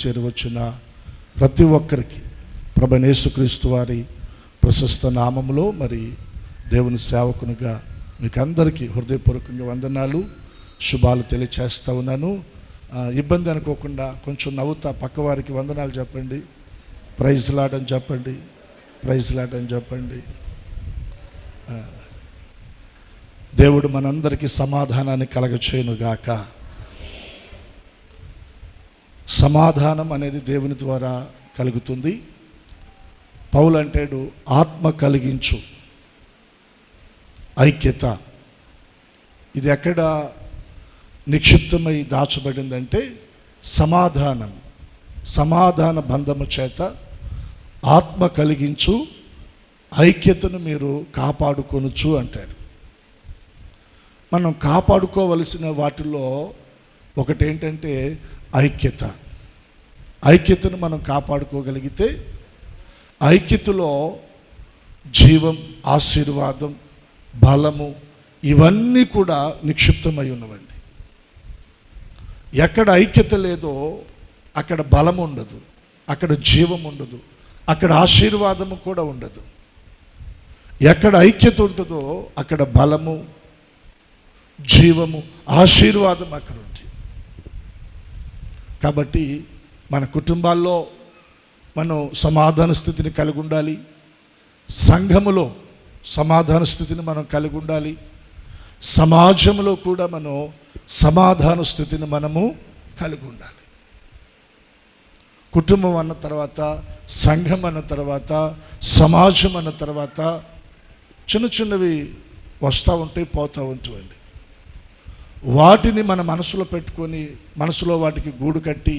చేరవచ్చిన ప్రతి ఒక్కరికి ప్రభువైన యేసుక్రీస్తు వారి ప్రశస్త నామములో మరి దేవుని సేవకునిగా మీకు అందరికీ హృదయపూర్వకంగా వందనాలు, శుభాలు తెలియచేస్తూ ఉన్నాను. ఇబ్బంది అనుకోకుండా కొంచెం నవ్వుతా పక్కవారికి వందనాలు చెప్పండి, ప్రైజ్ లాడ్ అని చెప్పండి, ప్రైజ్ లాడ్ అని చెప్పండి. దేవుడు మనందరికీ సమాధానాన్ని కలగచేయునుగాక. సమాధానం అనేది దేవుని ద్వారా కలుగుతుంది. పౌలు అంటాడు, ఆత్మ కలిగించు ఐక్యత. ఇది ఎక్కడ నిక్షిప్తమై దాచబడిందంటే సమాధాన బంధము చేత ఆత్మ కలిగించు ఐక్యతను మీరు కాపాడుకొనుచు అంటాడు. మనం కాపాడుకోవలసిన వాటిల్లో ఒకటేంటంటే ఐక్యతను మనం కాపాడుకోగలిగితే ఐక్యతలో జీవం, ఆశీర్వాదం, బలము ఇవన్నీ కూడా నిక్షిప్తమై ఉన్నవండి. ఎక్కడ ఐక్యత లేదో అక్కడ బలం ఉండదు, అక్కడ జీవం ఉండదు, అక్కడ ఆశీర్వాదము కూడా ఉండదు. ఎక్కడ ఐక్యత ఉంటుందో అక్కడ బలము, జీవము, ఆశీర్వాదం అక్కడ ఉంది. కాబట్టి మన కుటుంబాల్లో మనం సమాధాన స్థితిని కలిగి ఉండాలి, సంఘములో సమాధాన స్థితిని మనం కలిగి ఉండాలి, సమాజంలో కూడా మనం సమాధాన స్థితిని మనము కలిగి ఉండాలి. కుటుంబం అన్న తర్వాత, సంఘం అన్న తర్వాత, సమాజం అన్న తర్వాత చిన్న చిన్నవి వస్తూ ఉంటాయి, పోతూ ఉంటాయండి. వాటిని మన మనసులో పెట్టుకొని మనసులో వాటికి గూడు కట్టి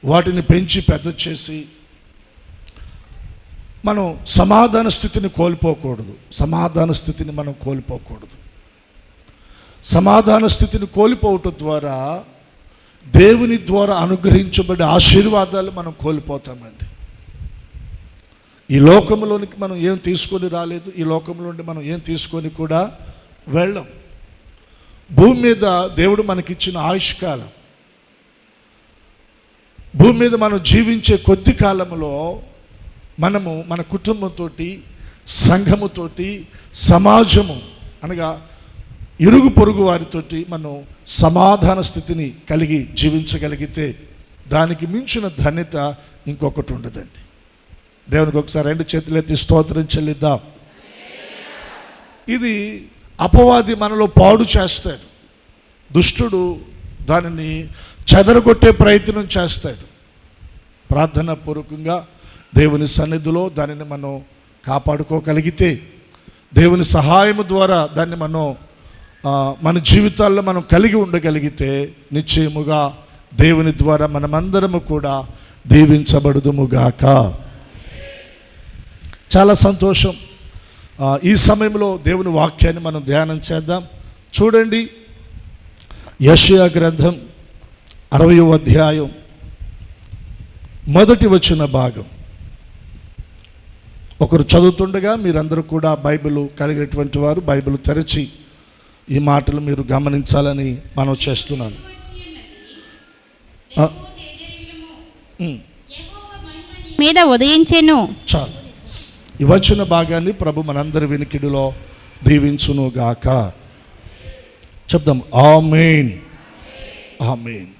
వాటిని పెంచి పెద్ద చేసి మనం సమాధాన స్థితిని కోల్పోకూడదు. సమాధాన స్థితిని మనం కోల్పోకూడదు. సమాధాన స్థితిని కోల్పోవటం ద్వారా దేవుని ద్వారా అనుగ్రహించబడే ఆశీర్వాదాలు మనం కోల్పోతామండి. ఈ లోకంలోనికి మనం ఏం తీసుకొని రాలేదు, ఈ లోకంలో నుండి మనం ఏం తీసుకొని కూడా వెళ్ళం. భూమి మీద దేవుడు మనకిచ్చిన ఆయుష్కాలం, భూమి మీద మనం జీవించే కొద్ది కాలంలో మనము మన కుటుంబంతో, సంఘముతోటి, సమాజము అనగా ఇరుగు పొరుగు వారితోటి మనం సమాధాన స్థితిని కలిగి జీవించగలిగితే దానికి మించిన ధన్యత ఇంకొకటి ఉండదండి. దేవునికి ఒకసారి 2 చేతులెత్తి స్తోత్రం చెల్లిద్దాం. ఇది అపవాది మనలో పాడు చేస్తాడు. దుష్టుడు దానిని చెదరగొట్టే ప్రయత్నం చేస్తాడు. ప్రార్థనా పూర్వకంగా దేవుని సన్నిధిలో దానిని మనం కాపాడుకోగలిగితే, దేవుని సహాయము ద్వారా దాన్ని మనం మన జీవితాల్లో మనం కలిగి ఉండగలిగితే నిశ్చయముగా దేవుని ద్వారా మనమందరము కూడా దీవించబడుదుముగాక. చాలా సంతోషం. ఈ సమయంలో దేవుని వాక్యాన్ని మనం ధ్యానం చేద్దాం. చూడండి, యెషయా గ్రంథం 60వ అధ్యాయం 1వ వచన భాగం. ఒకరు చదువుతుండగా మీరందరూ కూడా బైబిల్ కలిగినటువంటి వారు బైబిల్ తెరచి ఈ మాటలు మీరు గమనించాలని మనం చేస్తున్నాను. మీద ఉదయించెను. చాలు. ఈ వచన భాగాన్ని ప్రభు మనందరి వినికిడిలో దీవించును గాక. చెప్దాం, ఆమేన్, ఆమేన్.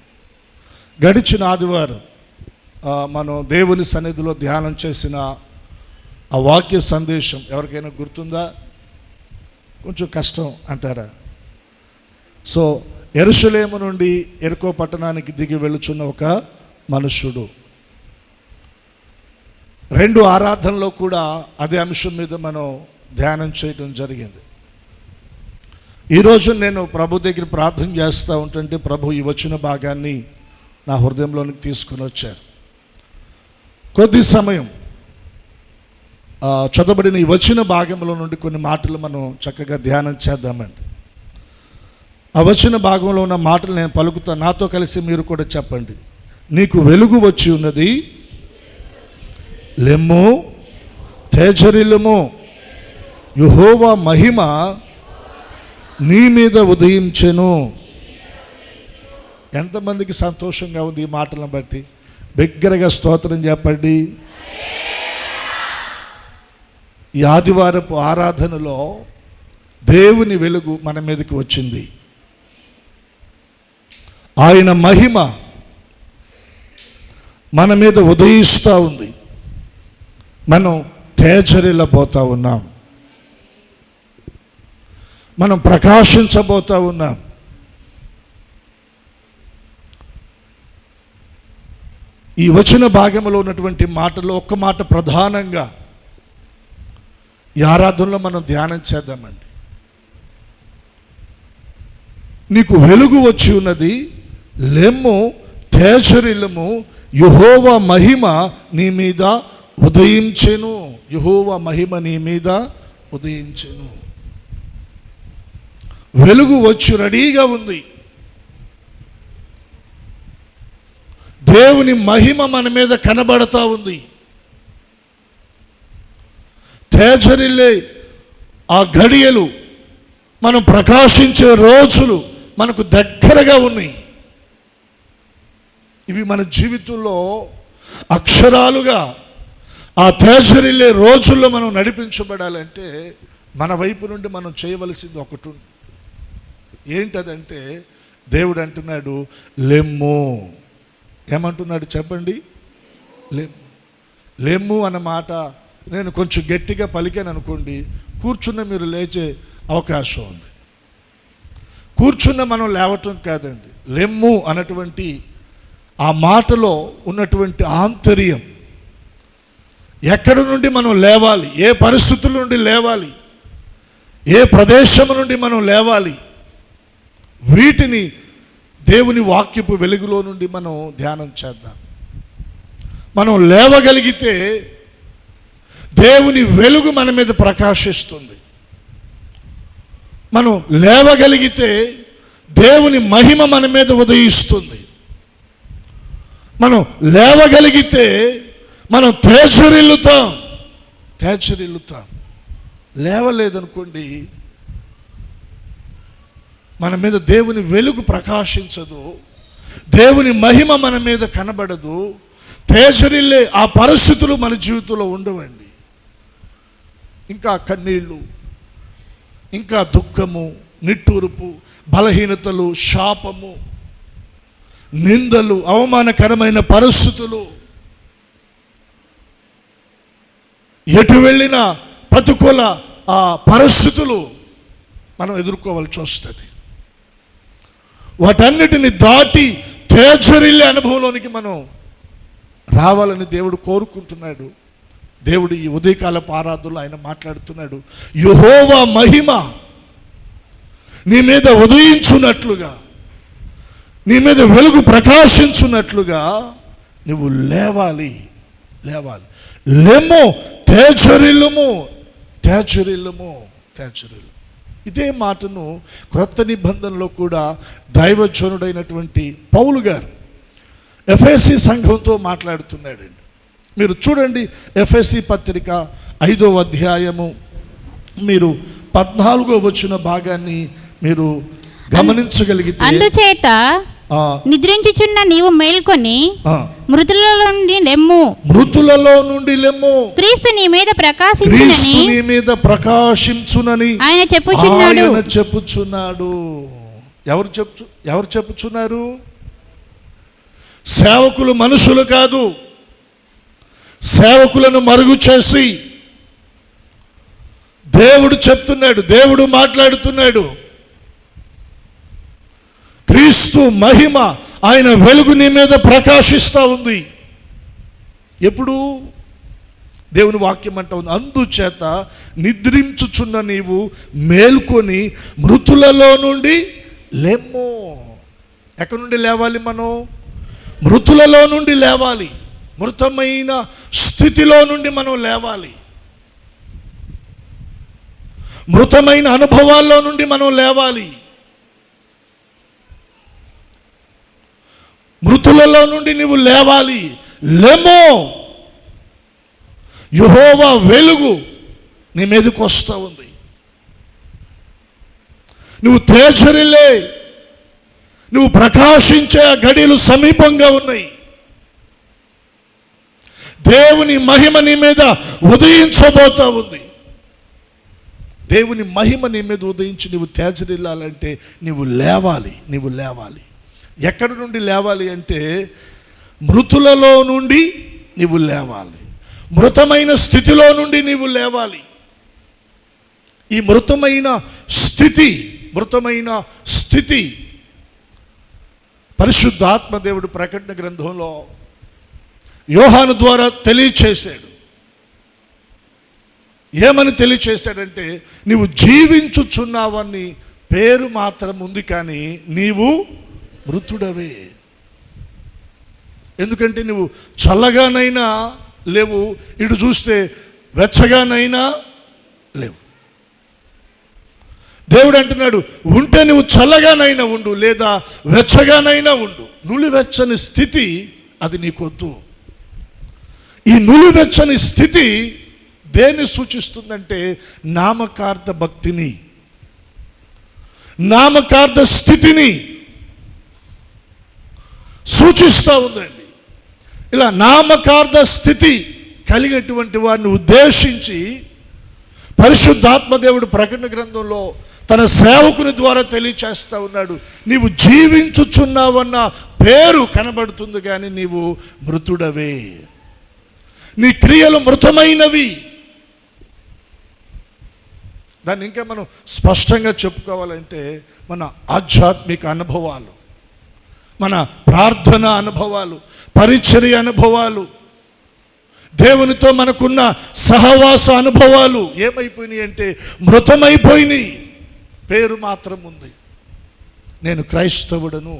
గడిచిన ఆదివారం మనం దేవుని సన్నిధిలో ధ్యానం చేసిన ఆ వాక్య సందేశం ఎవరికైనా గుర్తుందా? కొంచెం కష్టం అంటారా? సో యెరూషలేము నుండి యెరికో పట్టణానికి దిగి వెళ్ళుచున్న ఒక మనుష్యుడు. 2 ఆరాధనలో కూడా అదే అంశం మీద మనం ధ్యానం చేయడం జరిగింది. ఈరోజు నేను ప్రభు దగ్గర ప్రార్థన చేస్తూ ఉంటుంటే ప్రభు ఈ వచ్చిన భాగాన్ని నా హృదయంలోనికి తీసుకుని వచ్చారు. కొద్ది సమయం చదవబడిన ఈ వచ్చిన భాగంలో నుండి కొన్ని మాటలు మనం చక్కగా ధ్యానం చేద్దామండి. ఆ వచ్చిన భాగంలో ఉన్న మాటలు నేను పలుకుతా, నాతో కలిసి మీరు కూడా చెప్పండి. నీకు వెలుగు వచ్చి ఉన్నది, లెమ్ము, తేజరిల్లుము, యెహోవా మహిమ నీ మీద ఉదయించెను. ఎంతమందికి సంతోషంగా ఉంది ఈ మాటలను బట్టి? బిగ్గరగా స్తోత్రం చెప్పండి. ఈ ఆదివారపు ఆరాధనలో దేవుని వెలుగు మన మీదకి వచ్చింది. ఆయన మహిమ మన మీద ఉదయిస్తూ ఉంది. మనం తేజరిల్లబోతా ఉన్నాం. మనం ప్రకాశించబోతా ఉన్నాం. ఈ వచన భాగంలో ఉన్నటువంటి మాటలో ఒక్క మాట ప్రధానంగా ఈ ఆరాధనలో మనం ధ్యానం చేద్దామండి. నీకు వెలుగు వచ్చి ఉన్నది, లెమ్ము, తేజరిల్లము, యెహోవా మహిమ నీ మీద ఉదయించెను. యెహోవా మహిమ నీ మీద ఉదయించెను. వెలుగు వచ్చి రెడీగా ఉంది. దేవుని మహిమ మన మీద కనబడతా ఉంది. తేజరిల్లే ఆ గడియలు, మనం ప్రకాశించే రోజులు మనకు దగ్గరగా ఉన్నాయి. ఇవి మన జీవితంలో అక్షరాలుగా ఆ తేజరిల్లే రోజుల్లో మనం నడిపించబడాలంటే మన వైపు నుండి మనం చేయవలసింది ఒకటి ఉంది. ఏంటదంటే దేవుడు అంటున్నాడు, లెమ్ము. ఏమంటున్నాడు చెప్పండి? లెమ్ము. లెమ్ము అన్న మాట నేను కొంచెం గట్టిగా పలికాను అనుకోండి, కూర్చున్న మీరు లేచే అవకాశం ఉంది. కూర్చున్న మనం లేవటం కాదండి. లెమ్ము అన్నటువంటి ఆ మాటలో ఉన్నటువంటి ఆంతర్యం, ఎక్కడి నుండి మనం లేవాలి, ఏ పరిస్థితుల నుండి లేవాలి, ఏ ప్రదేశం నుండి మనం లేవాలి, వీటిని దేవుని వాక్యపు వెలుగులో నుండి మనం ధ్యానం చేద్దాం. మనం లేవగలిగితే దేవుని వెలుగు మన మీద ప్రకాశిస్తుంది. మనం లేవగలిగితే దేవుని మహిమ మన మీద ఉదయిస్తుంది. మనం లేవగలిగితే మనం తేజరిల్లుతాం. లేవలేదనుకోండి, మన మీద దేవుని వెలుగు ప్రకాశించదు, దేవుని మహిమ మన మీద కనబడదు, తేజరిల్లే ఆ పరిస్థితులు మన జీవితంలో ఉండవండి. ఇంకా కన్నీళ్ళు, ఇంకా దుఃఖము, నిట్టూర్పు, బలహీనతలు, శాపము, నిందలు, అవమానకరమైన పరిస్థితులు, ఎటు వెళ్ళినా ప్రతికూల ఆ పరిస్థితులు మనం ఎదుర్కోవాల్సి వస్తుంది. వాటన్నిటిని దాటి తేజరిల్లే అనుభవంలోనికి మనం రావాలని దేవుడు కోరుకుంటున్నాడు. దేవుడు ఈ ఉదయకాలపు ఆరాధనలో ఆయన మాట్లాడుతున్నాడు. యెహోవా మహిమ నీ మీద ఉదయించున్నట్లుగా, నీ మీద వెలుగు ప్రకాశించున్నట్లుగా నువ్వు లేవాలి. లెమ్ము, తేజరిల్లుము. ఇదే మాటను క్రొత్త నిబంధనలో కూడా దైవజనుడైనటువంటి పౌలు గారు ఎఫెసీ సంఘంతో మాట్లాడుతున్నాడండి. మీరు చూడండి, ఎఫెసీ పత్రిక 5వ అధ్యాయము మీరు 14వ వచన భాగాన్ని మీరు గమనించగలిగితే, అందుచేత నిద్రించుచున్న నీవు మేల్కొని మృతులలో నుండి లెమ్ము, క్రీస్తు నీ మీద ప్రకాశించునని ఆయన చెప్పుచున్నాడు. ఎవరు చెప్పుచున్నారు? సేవకులు మనుషులు కాదు. సేవకులను మరుగు చేసి దేవుడు చెప్తున్నాడు, దేవుడు మాట్లాడుతున్నాడు. క్రీస్తు మహిమ, ఆయన వెలుగు నీ మీద ప్రకాశిస్తూ ఉంది. ఎప్పుడు? దేవుని వాక్యం అంటా ఉంది, అందుచేత నిద్రించుచున్న నీవు మేల్కొని మృతులలో నుండి లెమ్ము. ఎక్కడి నుండి లేవాలి మనం? మృతులలో నుండి లేవాలి. మృతమైన స్థితిలో నుండి మనం లేవాలి. మృతమైన అనుభవాల్లో నుండి మనం లేవాలి. మృతులలో నుండి నువ్వు లేవాలి. లెమ్ము. యెహోవా వెలుగు నీ మీదకి వస్తూ ఉంది. నువ్వు తేజరిల్లే, నువ్వు ప్రకాశించే గడియలు సమీపంగా ఉన్నాయి. దేవుని మహిమ నీ మీద ఉదయించబోతా ఉంది. దేవుని మహిమ నీ మీద ఉదయించి నువ్వు తేజరిల్లాలంటే నువ్వు లేవాలి. ఎక్కడి నుండి లేవాలి అంటే మృతులలో నుండి నీవు లేవాలి. మృతమైన స్థితిలో నుండి నీవు లేవాలి. ఈ మృతమైన స్థితి పరిశుద్ధాత్మ దేవుడు ప్రకటన గ్రంథంలో యోహాను ద్వారా తెలియచేశాడు. ఏమని తెలియచేశాడంటే, నీవు జీవించుచున్నావని పేరు మాత్రం ఉంది, కానీ నీవు మృతుడవే. ఎందుకంటే నువ్వు చల్లగానైనా లేవు, ఇటు చూస్తే వెచ్చగానైనా లేవు. దేవుడు అంటున్నాడు, ఉంటే నువ్వు చల్లగానైనా ఉండు, లేదా వెచ్చగానైనా ఉండు. నులివెచ్చని స్థితి అది నీకొద్దు. ఈ నులివెచ్చని స్థితి దేన్ని సూచిస్తుందంటే నామకార్థ భక్తిని, నామకార్థ స్థితిని సూచిస్తూ ఉందండి. ఇలా నామకార్థ స్థితి కలిగినటువంటి వారిని ఉద్దేశించి పరిశుద్ధాత్మ దేవుడు ప్రకటన గ్రంథంలో తన సేవకుని ద్వారా తెలియచేస్తూ ఉన్నాడు. నీవు జీవించుచున్నావన్న పేరు కనబడుతుంది, కానీ నీవు మృతుడవే. నీ క్రియలు మృతమైనవి. దాన్ని ఇంకా మనం స్పష్టంగా చెప్పుకోవాలంటే మన ఆధ్యాత్మిక అనుభవాలు, మన ప్రార్థన అనుభవాలు, పరిచర్య అనుభవాలు, దేవునితో మనకున్న సహవాస అనుభవాలు ఏమైపోయినాయి అంటే మృతమైపోయినాయి. పేరు మాత్రం ఉంది, నేను క్రైస్తవుడను.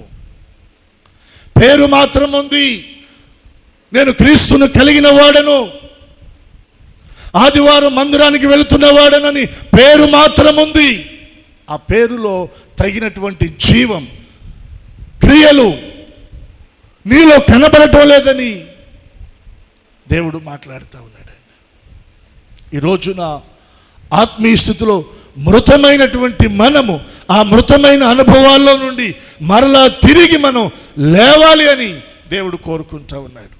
పేరు మాత్రం ఉంది, నేను క్రీస్తును కలిగిన వాడను, ఆదివారం మందిరానికి వెళుతున్నవాడనని పేరు మాత్రం ఉంది. ఆ పేరులో తగినటువంటి జీవం, క్రియలు నీలో కనబడటం లేదని దేవుడు మాట్లాడుతూ ఉన్నాడండి. ఈ రోజున ఆత్మీయ స్థితిలో మృతమైనటువంటి మనము ఆ మృతమైన అనుభవాల్లో నుండి మరలా తిరిగి మనం లేవాలి అని దేవుడు కోరుకుంటూ ఉన్నాడు.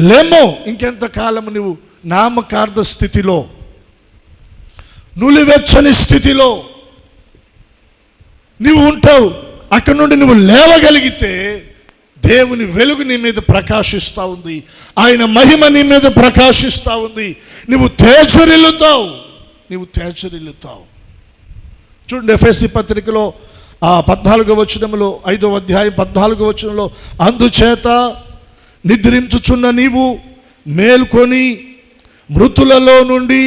లేమో ఇంకెంతకాలము నువ్వు నామకార్థ స్థితిలో, నులివెచ్చని స్థితిలో నువ్వు ఉంటావు. అక్కడి నుండి నువ్వు లేవగలిగితే దేవుని వెలుగు నీ మీద ప్రకాశిస్తూ ఉంది, ఆయన మహిమ నీ మీద ప్రకాశిస్తూ ఉంది. నువ్వు తేజరిల్లుతావు. చూడండి, ఎఫెసీ పత్రికలో 14వ వచనంలో 5వ అధ్యాయం 14వ వచనంలో, అందుచేత నిద్రించుచున్న నీవు మేల్కొని మృతులలో నుండి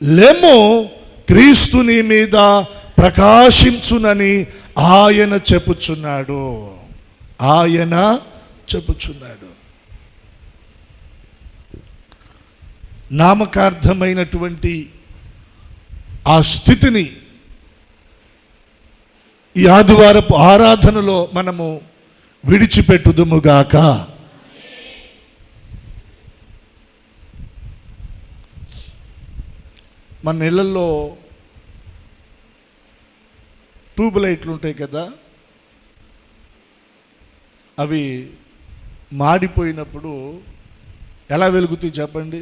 లెమ్ము, క్రీస్తు నీ మీద ప్రకాశించునని ఆయన చెప్పుచున్నాడు. నామకార్థమైనటువంటి ఆ స్థితిని ఈ ఆదివారపు ఆరాధనలో మనము విడిచిపెట్టుదుముగాక. మన ఇళ్ళల్లో ట్యూబ్ లైట్లు ఉంటాయి కదా, అవి మాడిపోయినప్పుడు ఎలా వెలుగుతాయి చెప్పండి?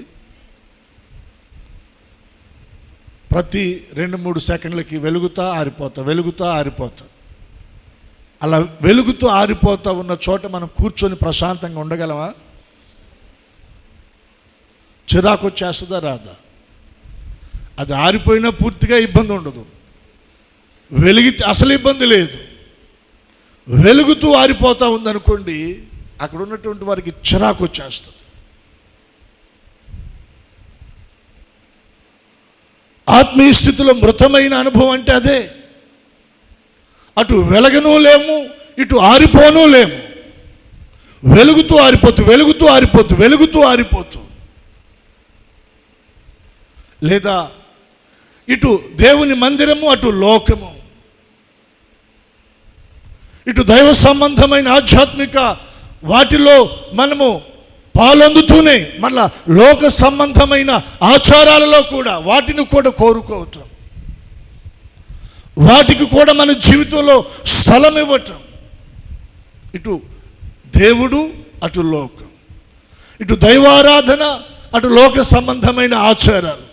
ప్రతి 2-3 సెకండ్లకి వెలుగుతా ఆరిపోతా. అలా వెలుగుతూ ఆరిపోతా ఉన్న చోట మనం కూర్చొని ప్రశాంతంగా ఉండగలమా? చిరాకు వచ్చేస్తుందా రాదా? అది ఆరిపోయినా పూర్తిగా ఇబ్బంది ఉండదు, వెలిగితే అసలు ఇబ్బంది లేదు. వెలుగుతూ ఆరిపోతూ ఉందనుకోండి, అక్కడ ఉన్నటువంటి వారికి చిరాకు వచ్చేస్తుంది. ఆత్మీయ స్థితిలో మృతమైన అనుభవం అంటే అదే. అటు వెలగను లేము, ఇటు ఆరిపోను లేము. వెలుగుతూ ఆరిపోతూ లేదా ఇటు దేవుని మందిరము, అటు లోకము, ఇటు దైవ సంబంధమైన ఆధ్యాత్మిక వాటిలో మనము పాలొందుతూనే మళ్ళా లోక సంబంధమైన ఆచారాలలో కూడా వాటిని కూడా కోరుకోవటం, వాటికి కూడా మన జీవితంలో స్థలం ఇవ్వటం. ఇటు దేవుడు, అటు లోకం. ఇటు దైవారాధన, అటు లోక సంబంధమైన ఆచారాలు,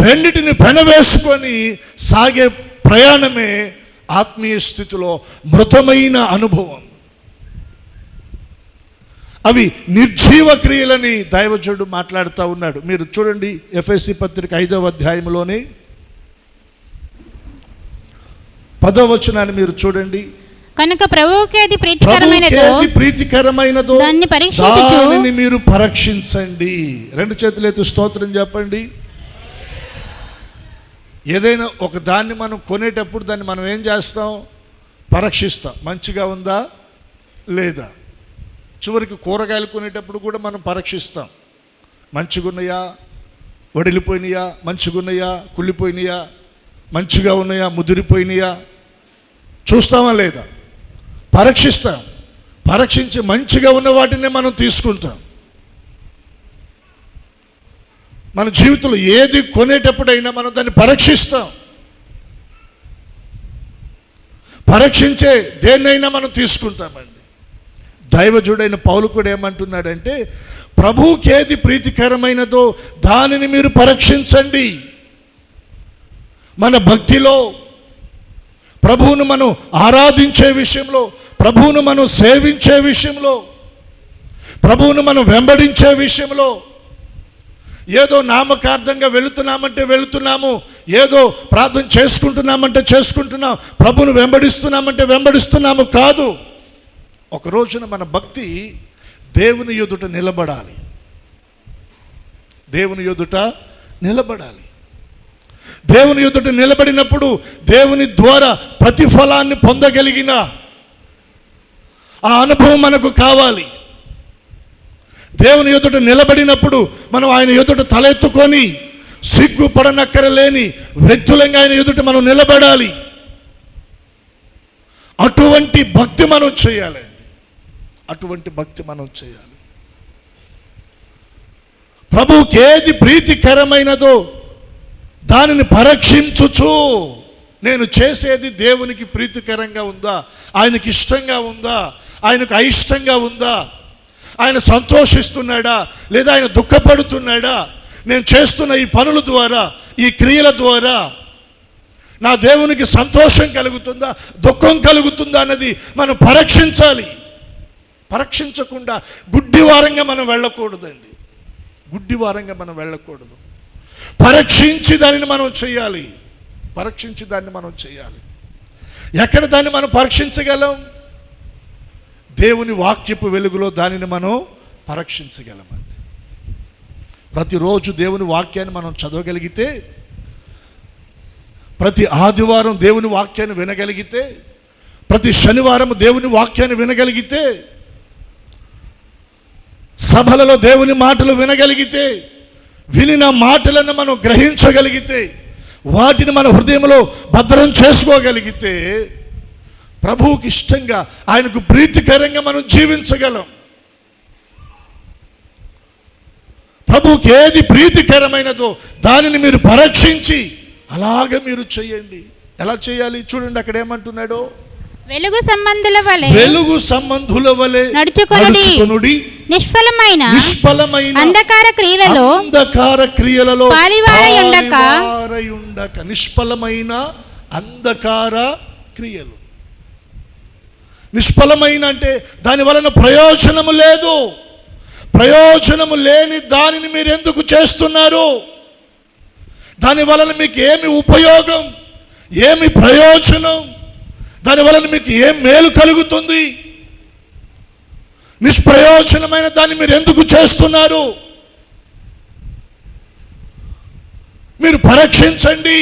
రెండిటిని పెనవేసుకొని సాగే ప్రయాణమే ఆత్మీయ స్థితిలో మృతమైన అనుభవం. అవి నిర్జీవ క్రియలని దైవజనుడు మాట్లాడుతూ ఉన్నాడు. మీరు చూడండి, ఎఫెసీ పత్రిక 5వ అధ్యాయంలోని 10వ వచనాన్ని మీరు చూడండి. కనుక ప్రభువుకి అది ప్రీతికరమైనదో దానిని మీరు పరీక్షించండి. రెండు చేతులు ఎత్తి స్తోత్రం చెప్పండి. ఏదైనా ఒక దాన్ని మనం కొనేటప్పుడు దాన్ని మనం ఏం చేస్తాం? పరీక్షిస్తాం. మంచిగా ఉందా లేదా. చివరికి కూరగాయలు కొనేటప్పుడు కూడా మనం పరీక్షిస్తాం. మంచిగా ఉన్నాయా, వడిలిపోయినాయా, మంచిగా ఉన్నాయా, కుళ్ళిపోయినాయా, మంచిగా ఉన్నాయా, ముదిరిపోయినాయా, చూస్తామా లేదా, పరీక్షిస్తాం. పరీక్షించి మంచిగా ఉన్న వాటినే మనం తీసుకుంటాం. మన జీవితంలో ఏది కొనేటప్పుడైనా మనం దాన్ని పరీక్షిస్తాం. పరీక్షించే దేన్నైనా మనం తీసుకుంటామండి. దైవజుడైన పౌలు కూడా ఏమంటున్నాడంటే, ప్రభువుకి ఏది ప్రీతికరమైనదో దానిని మీరు పరీక్షించండి. మన భక్తిలో, ప్రభువును మనం ఆరాధించే విషయంలో, ప్రభువును మనం సేవించే విషయంలో, ప్రభువును మనం వెంబడించే విషయంలో, ఏదో నామకార్థంగా వెళుతున్నామంటే వెళుతున్నాము, ఏదో ప్రార్థన చేసుకుంటున్నామంటే చేసుకుంటున్నాం, ప్రభువును వెంబడిస్తున్నామంటే వెంబడిస్తున్నాము కాదు. ఒక రోజున మన భక్తి దేవుని ఎదుట నిలబడాలి. దేవుని ఎదుట నిలబడాలి. దేవుని ఎదుట నిలబడినప్పుడు దేవుని ద్వారా ప్రతిఫలాన్ని పొందగలిగిన ఆ అనుభవం మనకు కావాలి. దేవుని ఎదుట నిలబడినప్పుడు మనం ఆయన ఎదుట తలెత్తుకొని సిగ్గుపడనక్కరలేని వ్యక్తులంగా ఆయన ఎదుట మనం నిలబడాలి. అటువంటి భక్తి మనం చేయాలి. అటువంటి భక్తి మనం చేయాలి. ప్రభువుకి ఏది ప్రీతికరమైనదో దానిని పరీక్షించుచు, నేను చేసేది దేవునికి ప్రీతికరంగా ఉందా, ఆయనకి ఇష్టంగా ఉందా, ఆయనకు అయిష్టంగా ఉందా, ఆయన సంతోషిస్తున్నాడా లేదా ఆయన దుఃఖపడుతున్నాడా, నేను చేస్తున్న ఈ పనుల ద్వారా, ఈ క్రియల ద్వారా నా దేవునికి సంతోషం కలుగుతుందా, దుఃఖం కలుగుతుందా అన్నది మనం పరీక్షించాలి. పరీక్షించకుండా గుడ్డివారంగా మనం వెళ్ళకూడదండి. గుడ్డివారంగా మనం వెళ్ళకూడదు. పరీక్షించి దానిని మనం చేయాలి. పరీక్షించి దాన్ని మనం చేయాలి. ఎక్కడ దాన్ని మనం పరీక్షించగలం? దేవుని వాక్యపు వెలుగులో దానిని మనం పరీక్షించగలమండి. ప్రతిరోజు దేవుని వాక్యాన్ని మనం చదవగలిగితే, ప్రతి ఆదివారం దేవుని వాక్యాన్ని వినగలిగితే, ప్రతి శనివారం దేవుని వాక్యాన్ని వినగలిగితే, సభలలో దేవుని మాటలు వినగలిగితే, వినిన మాటలను మనం గ్రహించగలిగితే, వాటిని మన హృదయంలో భద్రం చేసుకోగలిగితే, ప్రభువుకి ఇష్టంగా, ఆయనకు ప్రీతికరంగా మనం జీవించగలం. ప్రభువుకి ఏది ప్రీతికరమైనదో దానిని మీరు పరీక్షించి అలాగే మీరు చేయండి. ఎలా చేయాలి చూడండి, అక్కడ ఏమంటున్నాడో, వెలుగు సంబంధుల వలె నడుచుకొనుడి, నిష్ఫలమైన అంధకార క్రియలలో పాలివారయుండక. నిష్ఫలమైన అంధకార క్రియలు. నిష్ఫలమైన అంటే దాని వలన ప్రయోజనము లేదు. ప్రయోజనము లేని దానిని మీరు ఎందుకు చేస్తున్నారు? దాని వలన మీకు ఏమి ఉపయోగం, ఏమి ప్రయోజనం, దాని వలన మీకు ఏం మేలు కలుగుతుంది? నిష్ప్రయోజనమైన దాన్ని మీరు ఎందుకు చేస్తున్నారు? మీరు పరీక్షించండి,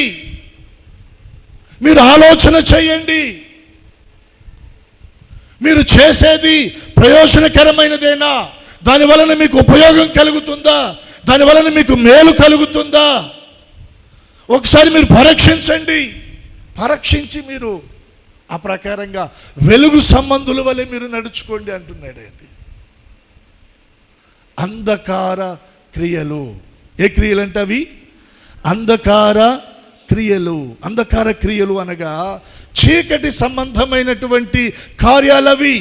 మీరు ఆలోచన చేయండి. మీరు చేసేది ప్రయోజనకరమైనదేనా? దాని వలన మీకు ఉపయోగం కలుగుతుందా? దాని వలన మీకు మేలు కలుగుతుందా? ఒకసారి మీరు పరీక్షించండి. పరీక్షించి మీరు ఆ ప్రకారంగా వెలుగు సంబంధుల వలె మీరు నడుచుకోండి అంటున్నాడండి. అంధకార క్రియలు. ఏ క్రియలు అంటే అవి? అంధకార క్రియలు. అంధకార క్రియలు అనగా చీకటి సంబంధమైనటువంటి కార్యాలవి.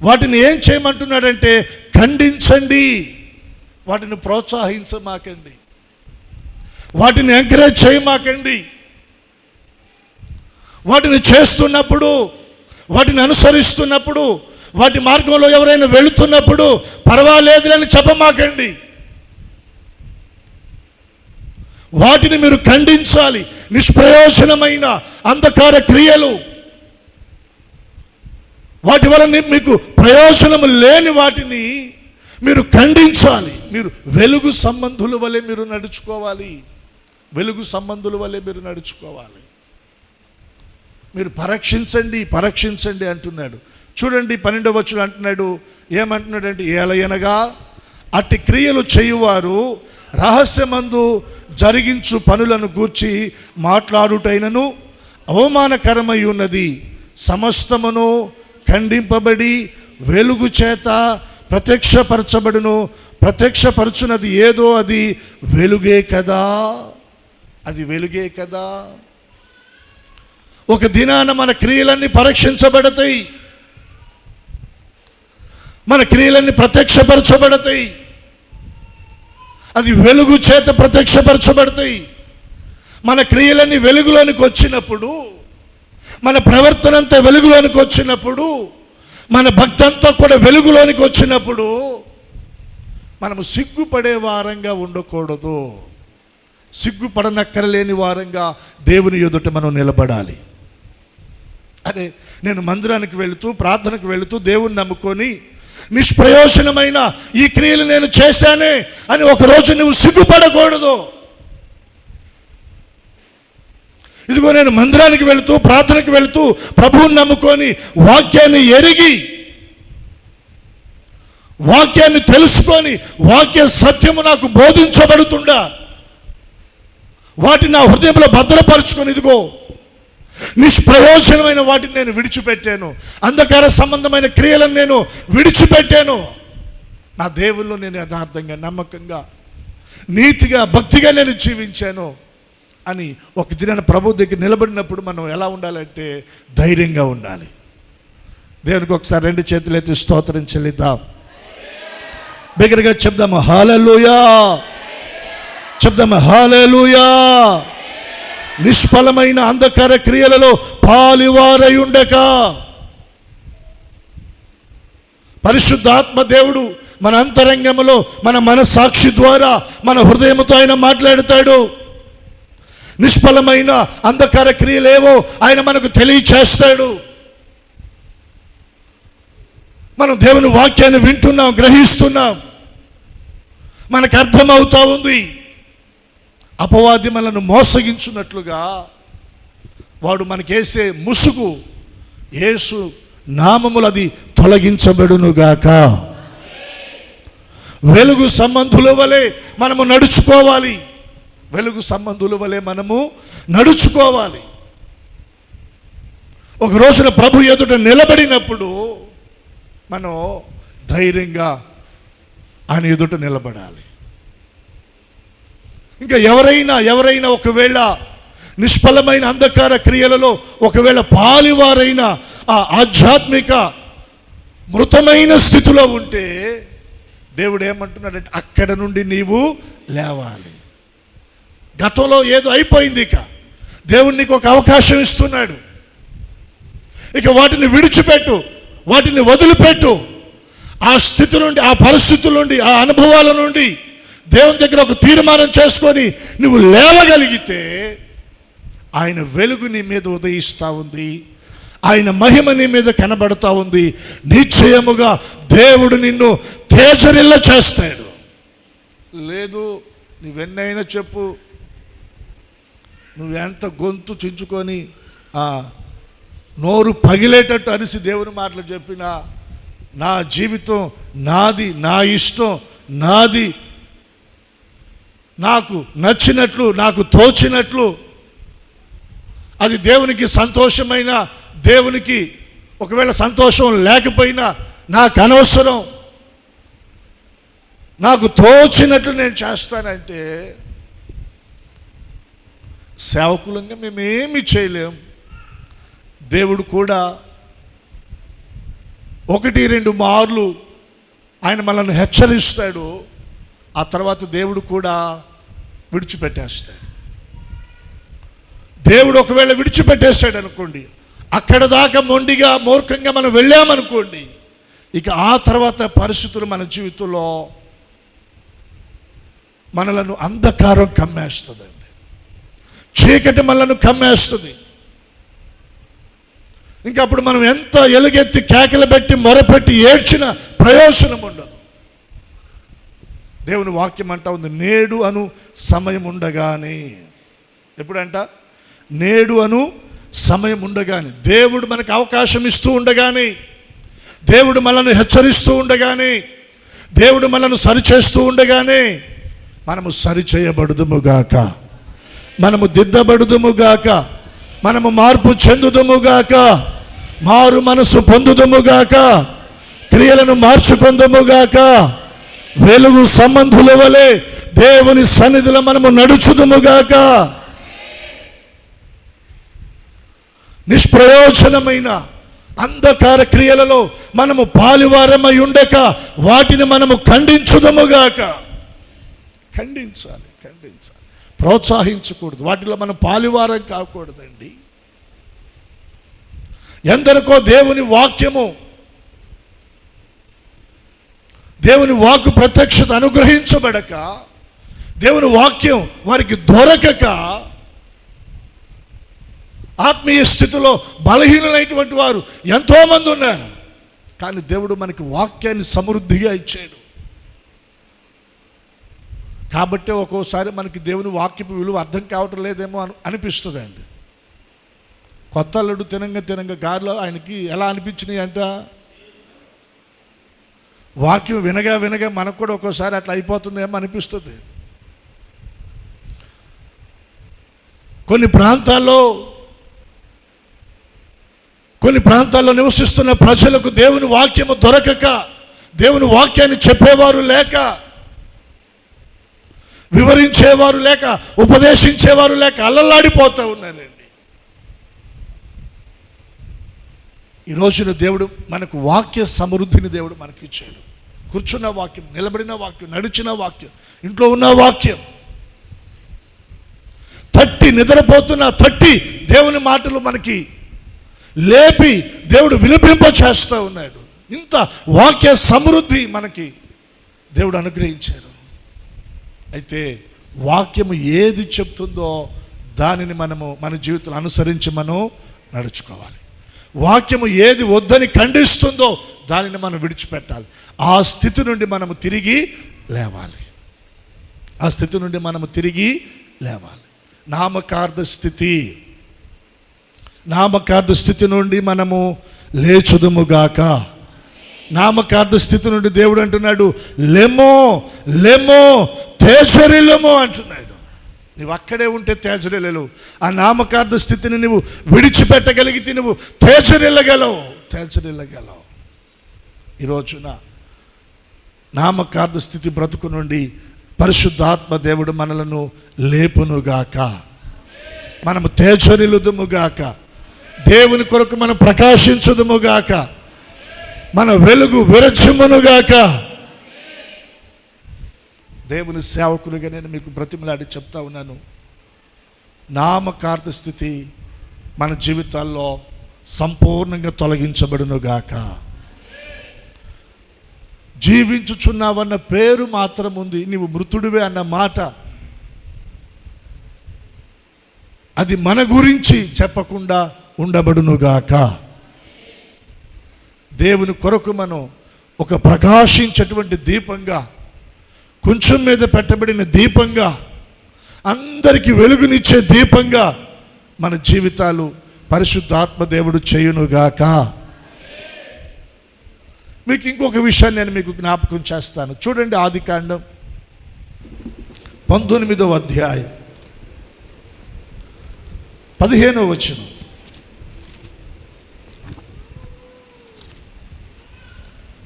వాటిని ఏం చేయమంటున్నాడంటే ఖండించండి, వాటిని ప్రోత్సహించమాకండి, వాటిని ఎంకరేజ్ చేయమాకండి. వాటిని చేస్తున్నప్పుడు, వాటిని అనుసరిస్తున్నప్పుడు, వాటి మార్గంలో ఎవరైనా వెళుతున్నప్పుడు పర్వాలేదులని చెప్పమాకండి. వాటిని మీరు ఖండించాలి. నిష్ప్రయోజనమైన అంధకార క్రియలు, వాటి వలన మీకు ప్రయోజనము లేని వాటిని మీరు ఖండించాలి. మీరు వెలుగు సంబంధుల వలె మీరు నడుచుకోవాలి. వెలుగు సంబంధుల వలె మీరు నడుచుకోవాలి. మీరు పరీక్షించండి అంటున్నాడు. చూడండి 12వ వచనం అంటున్నాడు, ఏమంటున్నాడంటే, ఏలయనగా అట్టి క్రియలు చేయువారు రహస్యమందు జరిగించు పనులను గూర్చి మాట్లాడుటైనను అవమానకరమై ఉన్నది. సమస్తమును ఖండింపబడి వెలుగు చేత ప్రత్యక్షపరచబడును. ప్రత్యక్షపరచునది ఏదో అది వెలుగే కదా. అది వెలుగే కదా. ఒక దినాన మన క్రియలన్నీ పరీక్షించబడతాయి, మన క్రియలన్నీ ప్రత్యక్షపరచబడతాయి. అది వెలుగు చేత ప్రత్యక్షపరచబడతాయి. మన క్రియలన్నీ వెలుగులోనికి వచ్చినప్పుడు, మన ప్రవర్తన అంతా వెలుగులోనికి వచ్చినప్పుడు, మన భక్తి అంతా కూడా వెలుగులోనికి వచ్చినప్పుడు మనము సిగ్గుపడే వారంగా ఉండకూడదు. సిగ్గుపడనక్కరలేని వారంగా దేవుని ఎదుట మనం నిలబడాలి. అరే, నేను మందిరానికి వెళుతూ, ప్రార్థనకు వెళుతూ, దేవుని నమ్ముకొని నిష్ప్రయోజనమైన ఈ క్రియలు నేను చేశానే అని ఒకరోజు నువ్వు సిగ్గుపడకూడదు. ఇదిగో నేను మందిరానికి వెళుతూ, ప్రార్థనకు వెళుతూ, ప్రభువుని నమ్ముకొని, వాక్యాన్ని ఎరిగి, వాక్యాన్ని తెలుసుకొని, వాక్య సత్యము నాకు బోధించబడుతుండా వాటిని నా హృదయంలో భద్రపరుచుకొని, ఇదిగో నిష్ప్రయోజనమైన వాటిని నేను విడిచిపెట్టాను, అంధకార సంబంధమైన క్రియలను నేను విడిచిపెట్టాను, నా దేవుల్లో నేను యథార్థంగా, నమ్మకంగా, నీతిగా, భక్తిగా నేను జీవించాను అని ఒక దినాన ప్రభు దగ్గర నిలబడినప్పుడు మనం ఎలా ఉండాలంటే ధైర్యంగా ఉండాలి. దేవునికి ఒకసారి 2 చేతులు ఎత్తి స్తోత్రం చెల్లిద్దాం. బిగ్గరగా చెప్దాము హల్లెలూయా. చెప్దాము హల్లెలూయా. నిష్ఫలమైన అంధకార క్రియలలో పాలివారై ఉండక పరిశుద్ధాత్మ దేవుడు మన అంతరంగంలో, మన మనస్సాక్షి ద్వారా, మన హృదయంతో ఆయన మాట్లాడతాడు. నిష్ఫలమైన అంధకార క్రియలేవో ఆయన మనకు తెలియచేస్తాడు. మనం దేవుని వాక్యాన్ని వింటున్నాం, గ్రహిస్తున్నాం, మనకు అర్థమవుతా ఉంది. అపవాది మనల్ని మోసగించున్నట్లుగా వాడు మనకేసే ముసుగు యేసు నామములు అది తొలగించబడునుగాక. వెలుగు సంబంధుల వలె మనము నడుచుకోవాలి. వెలుగు సంబంధుల వలె మనము నడుచుకోవాలి. ఒక రోజున ప్రభు ఎదుట నిలబడినప్పుడు మనం ధైర్యంగా ఆయన ఎదుట నిలబడాలి. ఇంకా ఎవరైనా ఒకవేళ నిష్ఫలమైన అంధకార క్రియలలో ఒకవేళ పాలివారైన ఆ ఆధ్యాత్మిక మృతమైన స్థితిలో ఉంటే దేవుడు ఏమంటున్నాడంటే అక్కడ నుండి నీవు లేవాలి. గతంలో ఏదో అయిపోయింది, ఇక దేవుడు నీకు ఒక అవకాశం ఇస్తున్నాడు. ఇక వాటిని విడిచిపెట్టు, వాటిని వదిలిపెట్టు. ఆ స్థితి నుండి, ఆ పరిస్థితుల నుండి, ఆ అనుభవాల నుండి దేవుని దగ్గర ఒక తీర్మానం చేసుకొని నువ్వు లేవగలిగితే ఆయన వెలుగు నీ మీద ఉదయిస్తూ ఉంది, ఆయన మహిమ నీ మీద కనబడుతూ ఉంది. నిశ్చయముగా దేవుడు నిన్ను తేజరిల్ల చేస్తాడు. లేదు, నువ్వెన్నైనా చెప్పు, నువ్వెంత గొంతు చించుకొని నోరు పగిలేటట్టు అరిసి దేవుని మాటలు చెప్పినా, నా జీవితం నాది, నా ఇష్టం నాది, నాకు నచ్చినట్లు, నాకు తోచినట్లు, అది దేవునికి సంతోషమైన, దేవునికి ఒకవేళ సంతోషం లేకపోయినా నాకు అనవసరం, నాకు తోచినట్లు నేను చేస్తానంటే సేవకులంగా మేమేమి చేయలేం. దేవుడు కూడా 1-2 మార్లు ఆయన మనల్ని హెచ్చరిస్తాడు. ఆ తర్వాత దేవుడు కూడా విడిచిపెట్టేస్తాడు. దేవుడు ఒకవేళ విడిచిపెట్టేస్తాడు అనుకోండి, అక్కడ దాకా మొండిగా మూర్ఖంగా మనం వెళ్ళామనుకోండి, ఇక ఆ తర్వాత పరిస్థితులు మన జీవితంలో మనలను అంధకారం కమ్మేస్తుందండి, చీకటి మనలను కమ్మేస్తుంది. ఇంకా అప్పుడు మనం ఎంత ఎలుగెత్తి కేకలు పెట్టి మొరపెట్టి ఏడ్చిన ప్రయోజనం ఉండదు. దేవుని వాక్యం అంటా ఉంది, నేడు అను సమయం ఉండగానే. ఎప్పుడంట? నేడు అను సమయం ఉండగానే. దేవుడు మనకు అవకాశం ఇస్తూ ఉండగానే, దేవుడు మనల్ని హెచ్చరిస్తూ ఉండగానే, దేవుడు మనల్ని సరిచేస్తూ ఉండగానే మనము సరిచేయబడుదుముగాక, మనము దిద్దబడుదుముగాక, మనము మార్పు చెందుదుముగాక, మారు మనసు పొందుదుముగాక, క్రియలను మార్చుకుందుముగాక, వెలుగు సంబంధుల వలె దేవుని సన్నిధిలో మనము నడుచుదుముగాక. నిష్ప్రయోజనమైన అంధకార క్రియలలో మనము పాలువారమై ఉండక వాటిని మనము ఖండించుదుముగాక. ఖండించాలి, ప్రోత్సహించకూడదు. వాటిలో మనం పాలువారం కాకూడదండి. ఎందరికో దేవుని వాక్కు ప్రత్యక్షత అనుగ్రహించబడక, దేవుని వాక్యం వారికి దొరకక ఆత్మీయ స్థితిలో బలహీనులైనటువంటి వారు ఎంతోమంది ఉన్నారు. కానీ దేవుడు మనకి వాక్యాన్ని సమృద్ధిగా ఇచ్చాడు. కాబట్టి ఒక్కోసారి మనకి దేవుని వాక్యపు విలువ అర్థం కావటం లేదేమో అనిపిస్తుంది అండి. కొత్త అల్లుడు తినంగా గారిలో ఆయనకి ఎలా అనిపించినాయి అంట, వాక్యం వినగా మనకు కూడా ఒక్కోసారి అట్లా అయిపోతుందేమో అనిపిస్తుంది. కొన్ని ప్రాంతాల్లో నివసిస్తున్న ప్రజలకు దేవుని వాక్యము దొరకక, దేవుని వాక్యాన్ని చెప్పేవారు లేక, వివరించేవారు లేక, ఉపదేశించేవారు లేక అల్లల్లాడిపోతూ ఉన్నారండి. ఈ రోజున దేవుడు మనకు వాక్య సమృద్ధిని దేవుడు మనకి ఇచ్చాడు. కూర్చున్న వాక్యం, నిలబడిన వాక్యం, నడిచిన వాక్యం, ఇంట్లో ఉన్న వాక్యం, నిద్రపోతున్న దేవుని మాటలు మనకి లేపి దేవుడు వినిపింప చేస్తూ ఉన్నాడు. ఇంత వాక్య సమృద్ధి మనకి దేవుడు అనుగ్రహించారు. అయితే వాక్యము ఏది చెప్తుందో దానిని మనము మన జీవితంలో అనుసరించి మనం నడుచుకోవాలి. వాక్యము ఏది వద్దని ఖండిస్తుందో దానిని మనం విడిచిపెట్టాలి. ఆ స్థితి నుండి మనము తిరిగి లేవాలి. నామకార్థ స్థితి నుండి మనము లేచుదుముగాక. నామకార్థ స్థితి నుండి దేవుడు అంటున్నాడు, లెమ్మో తేజరిల్లము అంటున్నాడు. నువ్వు అక్కడే ఉంటే తేజరిల్లలు. ఆ నామకార్థ స్థితిని నువ్వు విడిచిపెట్టగలిగితే నువ్వు తేజరిల్లగలవు. ఈ రోజున నామకార్థ స్థితి బ్రతుకు నుండి పరిశుద్ధాత్మ దేవుడు మనలను లేపునుగాక. మనము తేజరిల్లుదుముగాక. దేవుని కొరకు మనం ప్రకాశించుదుముగాక. మన వెలుగు విరచిమ్మునుగాక. దేవుని సేవకులుగా నేను మీకు బ్రతిమలాడి చెప్తా ఉన్నాను, నామకార్థ స్థితి మన జీవితాల్లో సంపూర్ణంగా తొలగించబడునుగాక. జీవించుచున్నావన్న పేరు మాత్రం ఉంది, నీవు మృతుడివే అన్న మాట అది మన గురించి చెప్పకుండా ఉండబడునుగాక. దేవుని కొరకు మనం ఒక ప్రకాశించేటువంటి దీపంగా, కొంచెం మీద పెట్టబడిన దీపంగా, అందరికీ వెలుగునిచ్చే దీపంగా మన జీవితాలు పరిశుద్ధాత్మ దేవుడు చేయునుగాక. మీకు ఇంకొక విషయాన్ని నేను మీకు జ్ఞాపకం చేస్తాను. చూడండి, ఆదికాండం 19వ అధ్యాయం 15వ వచనం.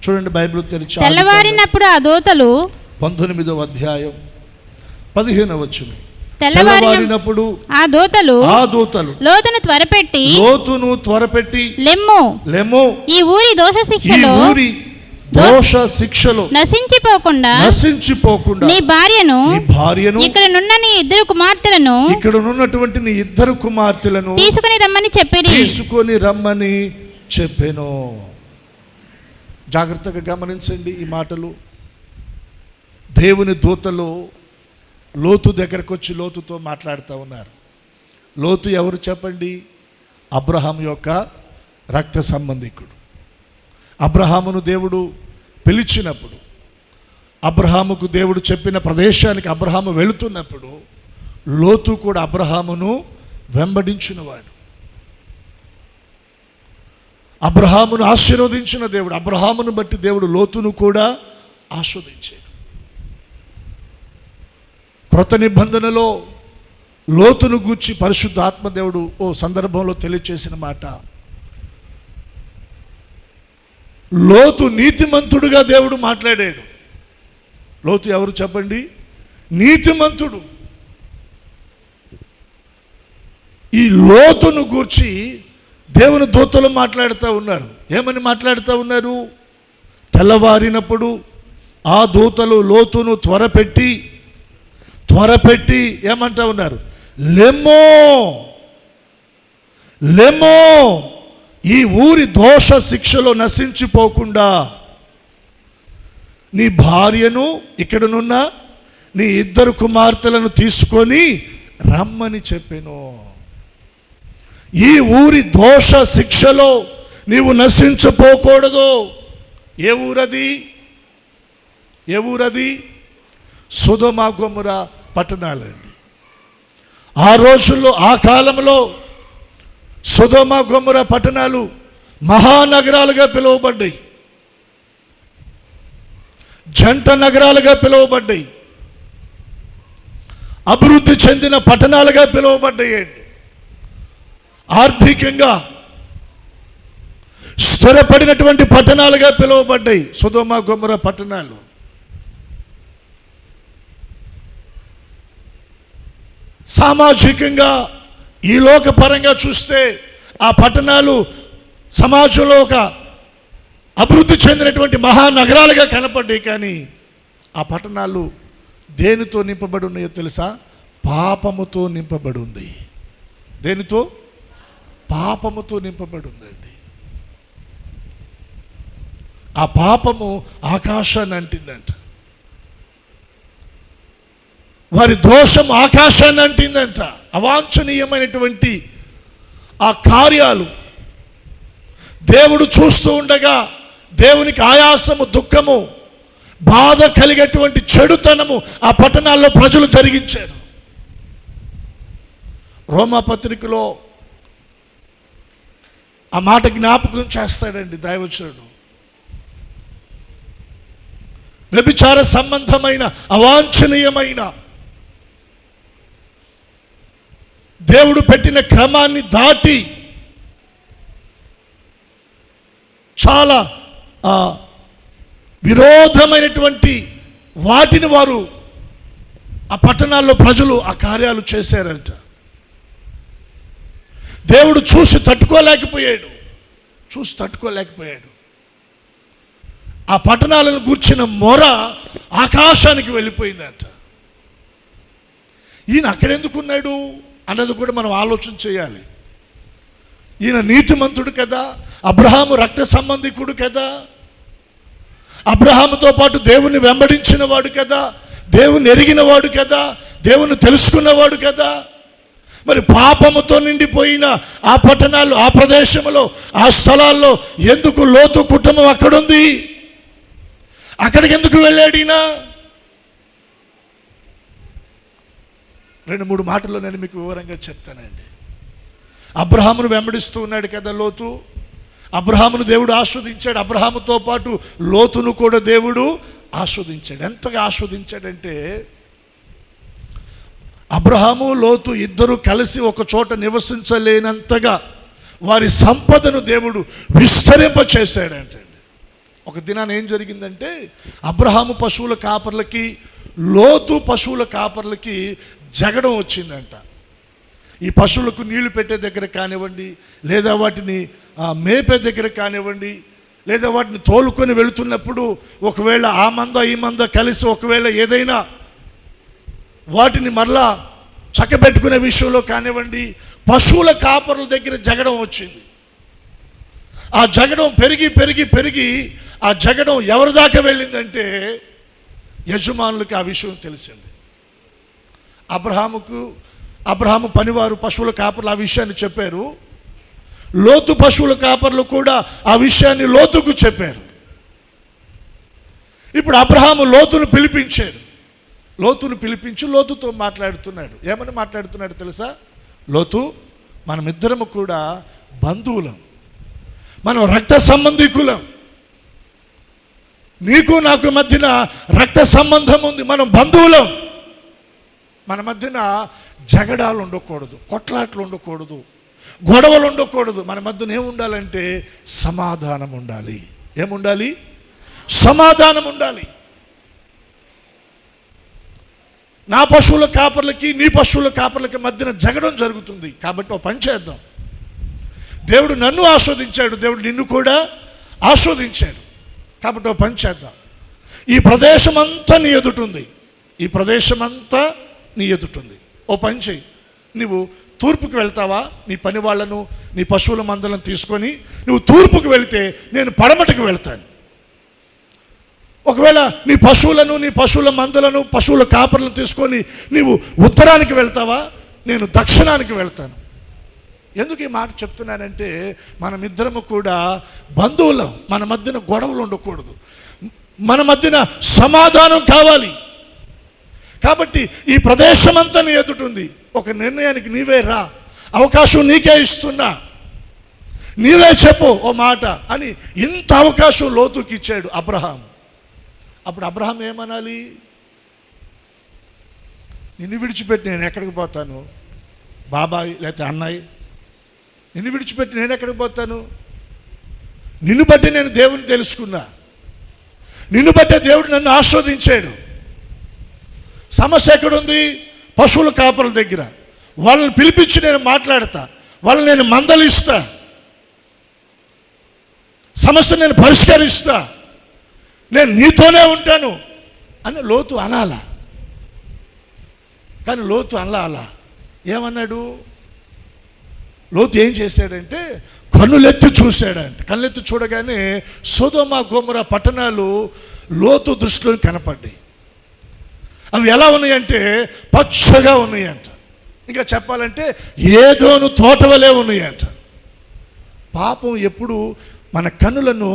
చూడండి, బైబిల్ తెరిచి తెల్లవారినప్పుడు ఆ దూతలు 19వ అధ్యాయం 15వ వచనం. తెల్లవారినప్పుడు ఆ దూతలు లోతును త్వరపెట్టి లెమ్ము ఈ ఊరి దోష శిక్షలో నశించిపోకుండా నీ భార్యను ఇక్కడనున్న నీ ఇద్దరు కుమార్తెలను తీసుకుని రమ్మని చెప్పెను. జాగ్రత్తగా గమనించండి ఈ మాటలు. దేవుని దూతలు లోతు దగ్గరకు వచ్చి లోతుతో మాట్లాడుతూ ఉన్నారు. లోతు ఎవరు చెప్పండి? అబ్రహాం యొక్క రక్త సంబంధికుడు. అబ్రహామును దేవుడు పిలిచినప్పుడు, అబ్రహాముకు దేవుడు చెప్పిన ప్రదేశానికి అబ్రహాము వెళుతున్నప్పుడు లోతు కూడా అబ్రహామును వెంబడించినవాడు. అబ్రహామును ఆశీర్వదించిన దేవుడు, అబ్రహామును బట్టి దేవుడు లోతును కూడా ఆస్వాదించాడు. క్రొత్త నిబంధనలో లోతును గూర్చి పరిశుద్ధ ఆత్మదేవుడు ఓ సందర్భంలో తెలియచేసిన మాట, లోతు నీతిమంతుడుగా దేవుడు మాట్లాడాడు. లోతు ఎవరు చెప్పండి? నీతిమంతుడు. ఈ లోతును గూర్చి దేవుని దూతలు మాట్లాడుతూ ఉన్నారు. ఏమని మాట్లాడుతూ ఉన్నారు? తెల్లవారినప్పుడు ఆ దూతలు లోతును త్వరపెట్టి ఏమంటా ఉన్నారు? లెమ్మో ఈ ఊరి దోష శిక్షలో నశించిపోకుండా నీ భార్యను ఇక్కడనున్న నీ ఇద్దరు కుమార్తెలను తీసుకొని రమ్మని చెప్పెను. ఈ ఊరి దోష శిక్షలో నీవు నశించిపోకూడదు. ఏ ఊరది? సొదొమ గొమొర్రా పట్టణాలండి. ఆ రోజుల్లో, ఆ కాలంలో సొదొమ గొమొర్రా పట్టణాలు మహానగరాలుగా పిలువబడ్డాయి, జంట నగరాలుగా పిలువబడ్డాయి, అభివృద్ధి చెందిన పట్టణాలుగా పిలువబడ్డాయండి. ఆర్థికంగా స్థిరపడినటువంటి పట్టణాలుగా పిలువబడ్డాయి సొదొమ గొమొర్రా పట్టణాలు. సామాజికంగా ఈ లోకపరంగా చూస్తే ఆ పట్టణాలు సమాజంలో ఒక అభివృద్ధి చెందినటువంటి మహానగరాలుగా కనపడ్డాయి. కానీ ఆ పట్టణాలు దేనితో నింపబడి ఉన్నాయో తెలుసా? పాపముతో నింపబడి ఉంది. దేనితో? పాపముతో నింపబడి ఉందండి. ఆ పాపము ఆకాశాన్ని అంటిందంట. వారి దోషం ఆకాశాన్ని అంటిందంట. అవాంఛనీయమైనటువంటి ఆ కార్యాలు దేవుడు చూస్తూ ఉండగా దేవునికి ఆయాసము, దుఃఖము, బాధ కలిగేటువంటి చెడుతనము ఆ పట్టణాల్లో ప్రజలు జరిగించారు. రోమాపత్రికలో ఆ మాట జ్ఞాపకం చేస్తాడండి దైవజనుడు. వ్యభిచార సంబంధమైన అవాంఛనీయమైన దేవుడు పెట్టిన క్రమాన్ని దాటి చాలా విరోధమైనటువంటి వాటిని వారు ఆ పట్టణాల్లో ప్రజలు ఆ కార్యాలు చేశారంట. దేవుడు చూసి తట్టుకోలేకపోయాడు. ఆ పట్టణాలను గూర్చిన మొర ఆకాశానికి వెళ్ళిపోయిందంట. ఈయన అక్కడెందుకున్నాడు అన్నది కూడా మనం ఆలోచన చేయాలి. ఈయన నీతిమంతుడు కదా, అబ్రహాము రక్త సంబంధికుడు కదా, అబ్రహాముతో పాటు దేవుణ్ణి వెంబడించిన వాడు కదా, దేవుని ఎరిగినవాడు కదా, దేవుని తెలుసుకున్నవాడు కదా. మరి పాపముతో నిండిపోయిన ఆ పట్టణాలు, ఆ ప్రదేశంలో, ఆ స్థలాల్లో ఎందుకు లోతు కుటుంబం అక్కడుంది? అక్కడికి ఎందుకు వెళ్ళాడినా? 2-3 మాటల్లో నేను మీకు వివరంగా చెప్తానండి. అబ్రహామును వెంబడిస్తూ ఉన్నాడు కదా లోతు. అబ్రహామును దేవుడు ఆస్వాదించాడు. అబ్రహాముతో పాటు లోతును కూడా దేవుడు ఆస్వాదించాడు. ఎంతగా ఆస్వాదించాడంటే, అబ్రహాము లోతు ఇద్దరు కలిసి ఒక చోట నివసించలేనంతగా వారి సంపదను దేవుడు విస్తరింపచేశాడంటండి. ఒక దినాన ఏం జరిగిందంటే, అబ్రహాము పశువుల కాపర్లకి, లోతు పశువుల కాపర్లకి జగడం వచ్చిందంట. ఈ పశువులకు నీళ్లు పెట్టే దగ్గర కానివ్వండి, లేదా వాటిని మేపే దగ్గర కానివ్వండి, లేదా వాటిని తోలుకొని వెళుతున్నప్పుడు ఒకవేళ ఆ మంద ఈ మంద కలిసి ఒకవేళ ఏదైనా వాటిని మరలా చక్కబెట్టుకునే విషయంలో కానివ్వండి, పశువుల కాపరుల దగ్గర జగడం వచ్చింది. ఆ జగడం పెరిగి పెరిగి పెరిగి ఆ జగడం ఎవరి దాకా వెళ్ళిందంటే యజమానులకి ఆ విషయం తెలిసింది. అబ్రహాము పనివారు పశువుల కాపర్లు ఆ విషయాన్ని చెప్పారు. లోతు పశువుల కాపర్లు కూడా ఆ విషయాన్ని లోతుకు చెప్పారు. ఇప్పుడు అబ్రహాము లోతును పిలిపించాడు. లోతును పిలిపించి లోతుతో మాట్లాడుతున్నాడు. ఏమని మాట్లాడుతున్నాడు తెలుసా? లోతు, మనమిద్దరము కూడా బంధువులం, మనం రక్త సంబంధికులం, నీకు నాకు మధ్యన రక్త సంబంధం ఉంది, మనం బంధువులం, మన మధ్యన జగడాలు ఉండకూడదు, కొట్లాట్లు ఉండకూడదు, గొడవలు ఉండకూడదు. మన మధ్యన ఏముండాలంటే సమాధానం ఉండాలి. ఏముండాలి? సమాధానం ఉండాలి. నా పశువుల కాపర్లకి నీ పశువుల కాపర్లకి మధ్యన జగడం జరుగుతుంది. కాబట్టి ఓ పని చేద్దాం. దేవుడు నన్ను ఆస్వాదించాడు, దేవుడు నిన్ను కూడా ఆస్వాదించాడు. కాబట్టి ఓ పని చేద్దాం. ఈ ప్రదేశం అంతా నీ ఎదుటుంది, ఈ ప్రదేశం అంతా నీ ఎదుటుంది. ఓ పని చేయి, నువ్వు తూర్పుకి వెళ్తావా? నీ పని వాళ్ళను నీ పశువుల మందలను తీసుకొని నువ్వు తూర్పుకి వెళితే నేను పడమటికి వెళ్తాను. ఒకవేళ నీ పశువులను నీ పశువుల మందలను పశువుల కాపర్లను తీసుకొని నీవు ఉత్తరానికి వెళ్తావా? నేను దక్షిణానికి వెళ్తాను. ఎందుకు ఈ మాట చెప్తున్నానంటే మనమిద్దరము కూడా బంధువులం, మన మధ్యన గొడవలు ఉండకూడదు, మన మధ్యన సమాధానం కావాలి. కాబట్టి ఈ ప్రదేశం అంతా నీ ఎదుటుంది. ఒక నిర్ణయానికి నీవే రా, అవకాశం నీకే ఇస్తున్నా, నీవే చెప్పు ఓ మాట అని ఇంత అవకాశం లోతుకి ఇచ్చాడు అబ్రహాం. అప్పుడు అబ్రహాం ఏమనాలి? నిన్ను విడిచిపెట్టి నేను ఎక్కడికి పోతాను బాబాయ్, లేకపోతే అన్నయ్య, నిన్ను విడిచిపెట్టి నేను ఎక్కడికి పోతాను? నిన్ను బట్టి నేను దేవుని తెలుసుకున్నా, నిన్ను బట్టే దేవుడు నన్ను ఆస్వాదించాడు. సమస్య ఎక్కడుంది? పశువుల కాపరుల దగ్గర. వాళ్ళని పిలిపించి నేను మాట్లాడతా, వాళ్ళని నేను మందలిస్తా, సమస్య నేను పరిష్కరిస్తా, నేను నీతోనే ఉంటాను అని లోతు అనాలా. కానీ లోతు అలా ఏమన్నాడు? లోతు ఏం చేశాడంటే కన్నులెత్తి చూశాడంటే, కన్నులెత్తి చూడగానే సొదొమ గొమొర్రా పట్టణాలు లోతు దృష్టిలో కనపడ్డాయి. అవి ఎలా ఉన్నాయంటే పచ్చగా ఉన్నాయంట. ఇంకా చెప్పాలంటే ఏదోను తోట వలె ఉన్నాయంట. పాపం ఎప్పుడు మన కన్నులను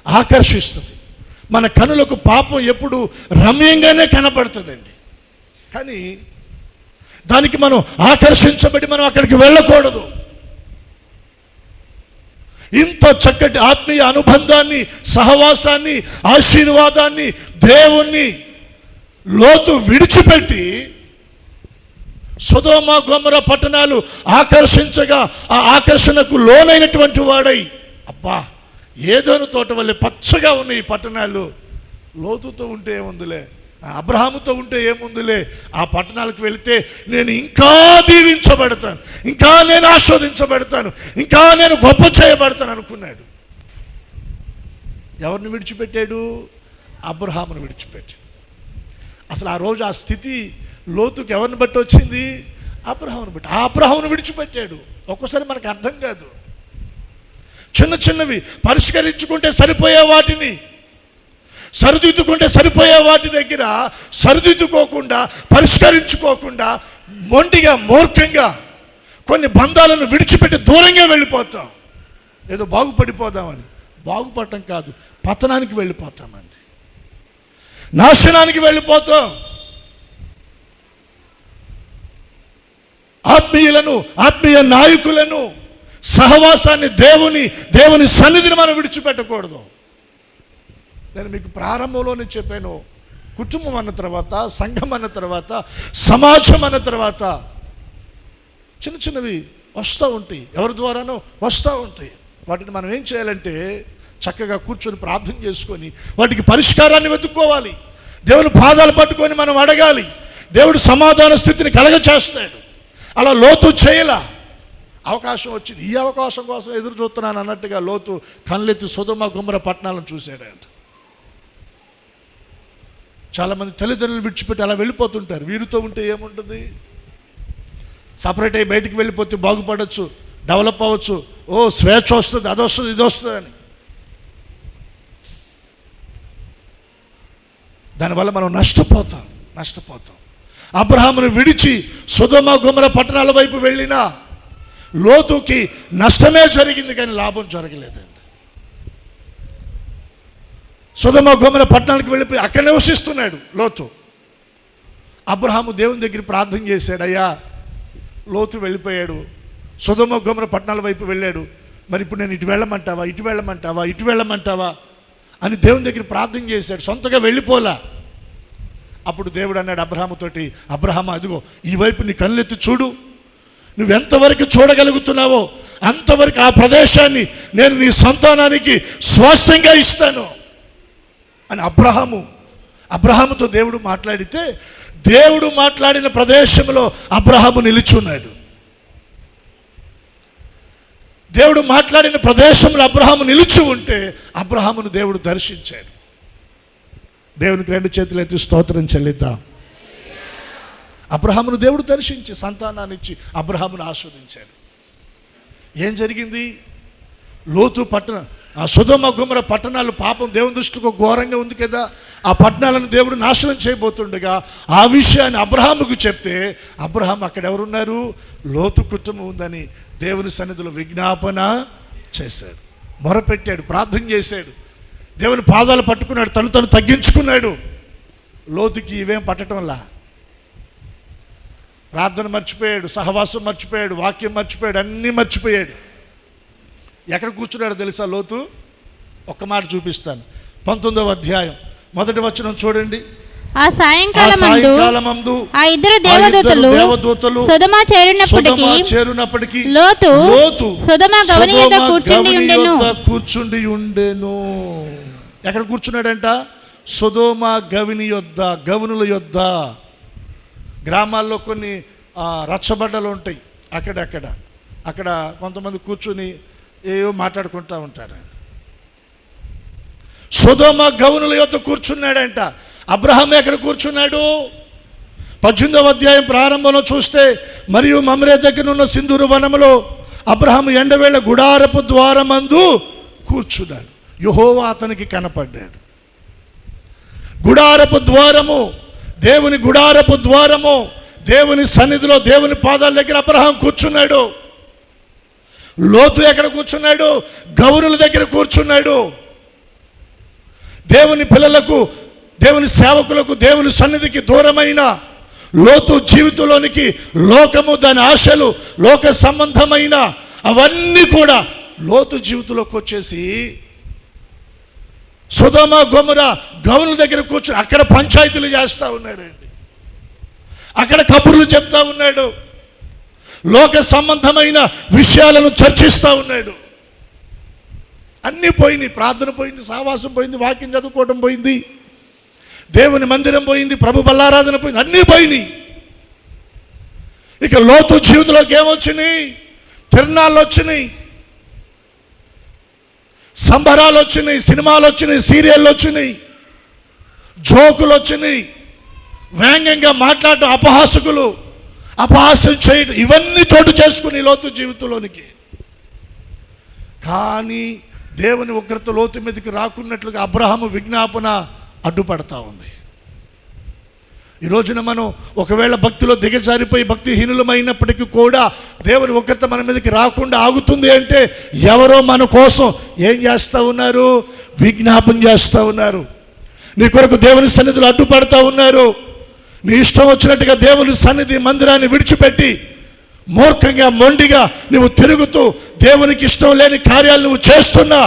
ఆకర్షిస్తుంది, మన కన్నులకు పాపం ఎప్పుడు రమ్యంగానే కనపడుతుందండి. కానీ దానికి మనం ఆకర్షించబడి మనం అక్కడికి వెళ్ళకూడదు. ఇంత చక్కటి ఆత్మీయ అనుబంధాన్ని, సహవాసాన్ని, ఆశీర్వాదాన్ని, దేవుణ్ణి లోతు విడిచిపెట్టి సొదొమ గొమొర్రా పట్టణాలు ఆకర్షించగా ఆ ఆకర్షణకు లోనైనటువంటి వాడై, అబ్బా ఏదోను తోట వల్లే పచ్చగా ఉన్నాయి ఈ పట్టణాలు, లోతుతో ఉంటే ఏముందిలే, అబ్రహాముతో ఉంటే ఏముందిలే, ఆ పట్టణాలకు వెళితే నేను ఇంకా దీవించబడతాను, ఇంకా నేను ఆస్వాదించబడతాను, ఇంకా నేను గొప్ప చేయబడతాను అనుకున్నాడు. ఎవరిని విడిచిపెట్టాడు? అబ్రహామును విడిచిపెట్టాడు. అసలు ఆ రోజు ఆ స్థితి లోతుకి ఎవరిని బట్టి వచ్చింది? అబ్రహామును బట్టి. ఆ అబ్రహామును విడిచిపెట్టాడు. ఒక్కోసారి మనకు అర్థం కాదు, చిన్న చిన్నవి పరిష్కరించుకుంటే సరిపోయే వాటిని, సరిదిద్దుకుంటే సరిపోయే వాటి దగ్గర సరిదిద్దుకోకుండా, పరిష్కరించుకోకుండా మొండిగా మూర్ఖంగా కొన్ని బంధాలను విడిచిపెట్టి దూరంగా వెళ్ళిపోతాం. ఏదో బాగుపడిపోదామని. బాగుపడటం కాదు, పతనానికి వెళ్ళిపోతామండి, నాశనానికి వెళ్ళిపోతాం. ఆత్మీయులను, ఆత్మీయ నాయకులను, సహవాసాన్ని, దేవుని సన్నిధిని మనం విడిచిపెట్టకూడదు. నేను మీకు ప్రారంభంలోనే చెప్పాను, కుటుంబం అన్న తర్వాత, సంఘం అన్న తర్వాత, సమాజం అన్న తర్వాత చిన్న చిన్నవి వస్తూ ఉంటాయి, ఎవరి ద్వారానో వస్తూ ఉంటాయి. వాటిని మనం ఏం చేయాలంటే చక్కగా కూర్చొని ప్రార్థన చేసుకొని వాటికి పరిష్కారాన్ని వెతుక్కోవాలి. దేవుని పాదాలు పట్టుకొని మనం అడగాలి, దేవుడు సమాధాన స్థితిని కలగచేస్తాడు. అలా లోతు చేయలా. అవకాశం వచ్చింది, ఈ అవకాశం కోసం ఎదురు చూస్తున్నాను అన్నట్టుగా లోతు కళ్ళెత్తి సొదొమ గొమొర్ర పట్టణాలను చూశాడంట. చాలామంది తల్లిదండ్రులు విడిచిపెట్టి అలా వెళ్ళిపోతుంటారు. వీరితో ఉంటే ఏముంటుంది? సపరేట్ అయ్యి బయటికి వెళ్ళిపోతే బాగుపడవచ్చు, డెవలప్ అవ్వచ్చు, స్వేచ్ఛ వస్తుంది, అది వస్తుంది, ఇది వస్తుంది అని. దానివల్ల మనం నష్టపోతాం. అబ్రహామును విడిచి సొదొమ గొమొర్ర పట్టణాల వైపు వెళ్ళినా లోతుకి నష్టమే జరిగింది, కానీ లాభం జరగలేదండి. సొదొమ గొమొర్ర పట్టణాలకు వెళ్ళిపోయి అక్కడ నివసిస్తున్నాడు లోతు. అబ్రహాము దేవుని దగ్గర ప్రార్థన చేశాడు, అయ్యా లోతు వెళ్ళిపోయాడు, సొదొమ గొమొర్ర పట్టణాల వైపు వెళ్ళాడు, మరి ఇప్పుడు నేను ఇటు వెళ్ళమంటావా అని దేవుని దగ్గర ప్రార్థన చేశాడు. సొంతగా వెళ్ళిపోలా. అప్పుడు దేవుడు అన్నాడు అబ్రహాముతోటి, అబ్రహాము అదిగో ఈ వైపు నీ కళ్ళెత్తి చూడు, నువ్వెంతవరకు చూడగలుగుతున్నావో అంతవరకు ఆ ప్రదేశాన్ని నేను నీ సంతానానికి స్వాస్థ్యంగా ఇస్తాను అని అబ్రహాముతో దేవుడు మాట్లాడితే, దేవుడు మాట్లాడిన ప్రదేశంలో అబ్రహాము నిలుచున్నాడు. దేవుడు మాట్లాడిన ప్రదేశంలో అబ్రహాము నిలిచి ఉంటే అబ్రహామును దేవుడు దర్శించాడు. దేవునికి 2 చేతులు ఎత్తి స్తోత్రం చెల్లిద్దాం. అబ్రహామును దేవుడు దర్శించి సంతానాన్ని ఇచ్చి అబ్రహామును ఆస్వాదించాడు. ఏం జరిగింది? లోతు పట్టణం, ఆ సొదొమ గొమొర్ర పట్టణాలు పాపం దేవుని దృష్టికి ఘోరంగా ఉంది కదా, ఆ పట్టణాలను దేవుడు నాశనం చేయబోతుండగా ఆ విషయాన్ని అబ్రహాముకు చెప్తే, అబ్రహాం అక్కడ ఎవరున్నారు? లోతు కుటుంబం ఉందని దేవుని సన్నిధిలో విజ్ఞాపన చేశాడు, మొరపెట్టాడు, ప్రార్థన చేశాడు, దేవుని పాదాలు పట్టుకున్నాడు, తను తగ్గించుకున్నాడు. లోతుకి ఇవేం పట్టడంలా ప్రార్థన మర్చిపోయాడు, సహవాసం మర్చిపోయాడు, వాక్యం మర్చిపోయాడు, అన్నీ మర్చిపోయాడు. ఎక్కడ కూర్చున్నాడు తెలుసా లోతు? ఒక్క మాట చూపిస్తాను. 19వ అధ్యాయం 1వ వచనం చూడండి. ఆ సాయంకాలమందు ఆ ఇద్దరు దేవదూతలు సొదొమ చేరినప్పటికీ లోతు సొదొమ గవని యొద్ద కూర్చుండి ఉండెను. ఎక్కడ కూర్చున్నాడంట? సొదొమ గవిని యొద్ద, గవనుల యొద్ద. గ్రామాల్లో కొన్ని రచ్చబండలు ఉంటాయి, అక్కడ కొంతమంది కూర్చుని ఏవో మాట్లాడుకుంటూ ఉంటారు. సొదొమ గవనుల యొద్ద కూర్చున్నాడంట. అబ్రహాం ఎక్కడ కూర్చున్నాడు? 18వ అధ్యాయం ప్రారంభంలో చూస్తే, మరియు మమ్రే దగ్గర ఉన్న సింధూర వనములో అబ్రహాము ఎండవేళ గుడారపు ద్వారమందు కూర్చున్నాడు. యెహోవా అతనికి కనపడ్డాడు. గుడారపు ద్వారము, దేవుని గుడారపు ద్వారము, దేవుని సన్నిధిలో దేవుని పాదాల దగ్గర అబ్రహాం కూర్చున్నాడు. లోతు ఎక్కడ కూర్చున్నాడు? గవనుల దగ్గర కూర్చున్నాడు. దేవుని పిల్లలకు, దేవుని సేవకులకు, దేవుని సన్నిధికి దూరమైన లోతు జీవితంలోనికి లోకము, దాని ఆశలు, లోక సంబంధమైన అవన్నీ కూడా లోతు జీవితంలోకి వచ్చేసి సొదొమ గొమొర్ర గవనుల దగ్గర కూర్చుని అక్కడ పంచాయతీలు చేస్తూ ఉన్నాడండి. అక్కడ కబుర్లు చెప్తా ఉన్నాడు, లోక సంబంధమైన విషయాలను చర్చిస్తూ ఉన్నాడు. అన్నీ పోయినాయి. ప్రార్థన పోయింది, సహవాసం పోయింది, వాక్యం చదువుకోవడం పోయింది, దేవుని మందిరం పోయింది, ప్రభు బల్లారాధన పోయింది, అన్నీ పోయినాయి. ఇక లోతు జీవితంలోకి ఏమొచ్చినాయి? తిరణాలు వచ్చినాయి, సంబరాలు వచ్చినాయి, సినిమాలు వచ్చినాయి, సీరియళ్ళు వచ్చినాయి, జోకులు వచ్చినాయి, వ్యంగ్యంగా మాట్లాడటం, అపహాస్యం చేయడం, ఇవన్నీ చోటు చేసుకుని లోతు జీవితంలోనికి. కానీ దేవుని ఉగ్రత లోతు మీదకి రాకున్నట్లుగా అబ్రహాము విజ్ఞాపన అడ్డుపడతా ఉంది. ఈ రోజున మనం ఒకవేళ భక్తిలో దిగజారిపోయి భక్తిహీనులమైనప్పటికీ కూడా దేవుని ఉగ్రత మన మీదకి రాకుండా ఆగుతుంది అంటే ఎవరో మన కోసం ఏం చేస్తూ ఉన్నారు? విజ్ఞాపన చేస్తూ ఉన్నారు. నీ కొరకు దేవుని సన్నిధిలో అడ్డుపడతా ఉన్నారు. నీ ఇష్టం వచ్చినట్టుగా దేవుని సన్నిధి మందిరాన్ని విడిచిపెట్టి మూర్ఖంగా, మొండిగా నువ్వు తిరుగుతూ దేవునికి ఇష్టం లేని కార్యాలు నువ్వు చేస్తున్నా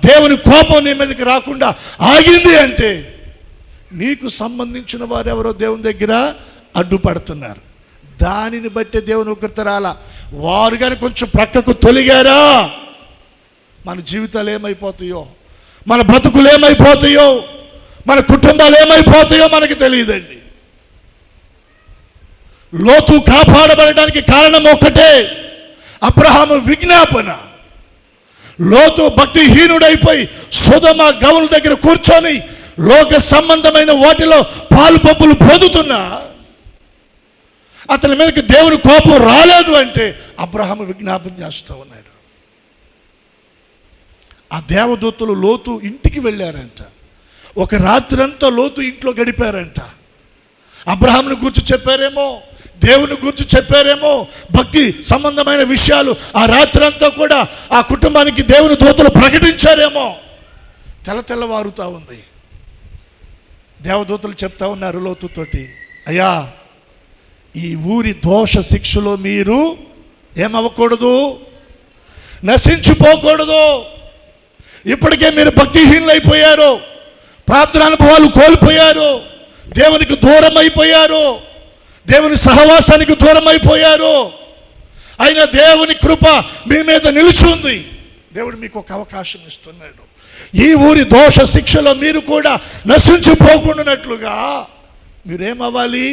దేవుని కోపం నీ మీదకి రాకుండా ఆగింది అంటే నీకు సంబంధించిన వారు ఎవరో దేవుని దగ్గర అడ్డుపడుతున్నారు. దానిని బట్టి దేవుని ఉగ్రత రాలా. వారు కానీ కొంచెం ప్రక్కకు తొలిగారా మన జీవితాలు ఏమైపోతాయో, మన బ్రతుకులు ఏమైపోతాయో, మన కుటుంబాలు ఏమైపోతాయో మనకి తెలియదండి. లోతు కాపాడబడడానికి కారణం ఒక్కటే, అబ్రహాము విజ్ఞాపన. లోతు భక్తిహీనుడైపోయి సొదొమ గొమొర్రా దగ్గర కూర్చొని లోక సంబంధమైన వాటిలో పాలు పంపులు పొందుతున్నా అతని మీదకి దేవుని కోపం రాలేదు అంటే అబ్రహాము విజ్ఞాపన చేస్తూ ఉన్నాడు. ఆ దేవదూతలు లోతు ఇంటికి వెళ్ళారంట. ఒక రాత్రంతా లోతు ఇంట్లో గడిపారంట. అబ్రహాముని గురించి చెప్పారేమో, దేవుని గురించి చెప్పారేమో, భక్తి సంబంధమైన విషయాలు ఆ రాత్రంతా కూడా ఆ కుటుంబానికి దేవుని దూతలు ప్రకటించారేమో. తెల్లవారుతా ఉంది. దేవదూతలు చెప్తా ఉన్నారు లోతుతోటి, అయ్యా ఈ ఊరి దోష శిక్షలో మీరు ఏమవ్వకూడదు, నశించిపోకూడదు. ఇప్పటికే మీరు భక్తిహీనులైపోయారు, ప్రార్థన అనుభవాలు కోల్పోయారు, దేవునికి దూరం అయిపోయారు, దేవుని సహవాసానికి దూరం అయిపోయారు. అయినా దేవుని కృప మీ మీద నిలిచింది. దేవుడు మీకు ఒక అవకాశం ఇస్తున్నాడు. ఈ ఊరి దోష శిక్షలో మీరు కూడా నశించిపోకుండానట్లుగా మీరేమవ్వాలి,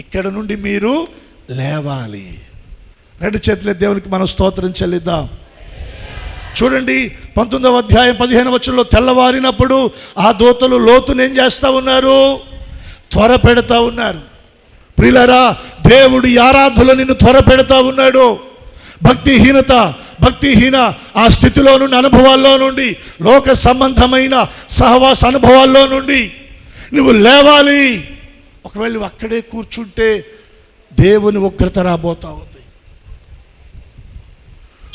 ఇక్కడ నుండి మీరు లేవాలి. రెండు చేతులే దేవునికి మనం స్తోత్రం చెల్లిద్దాం. చూడండి 19వ అధ్యాయం 15వ వచనంలో, తెల్లవారినప్పుడు ఆ దూతలు లోతును ఏం చేస్తూ ఉన్నారు, త్వర పెడతా ఉన్నారు. ప్రియులారా, దేవుడు ఈ ఆరాధనలో నిన్ను త్వర పెడతా ఉన్నాడు. భక్తిహీన ఆ స్థితిలో నుండి, అనుభవాల్లో నుండి, లోక సంబంధమైన సహవాస అనుభవాల్లో నుండి నువ్వు లేవాలి. ఒకవేళ నువ్వు అక్కడే కూర్చుంటే దేవుని ఉగ్రత రాబోతా ఉంది.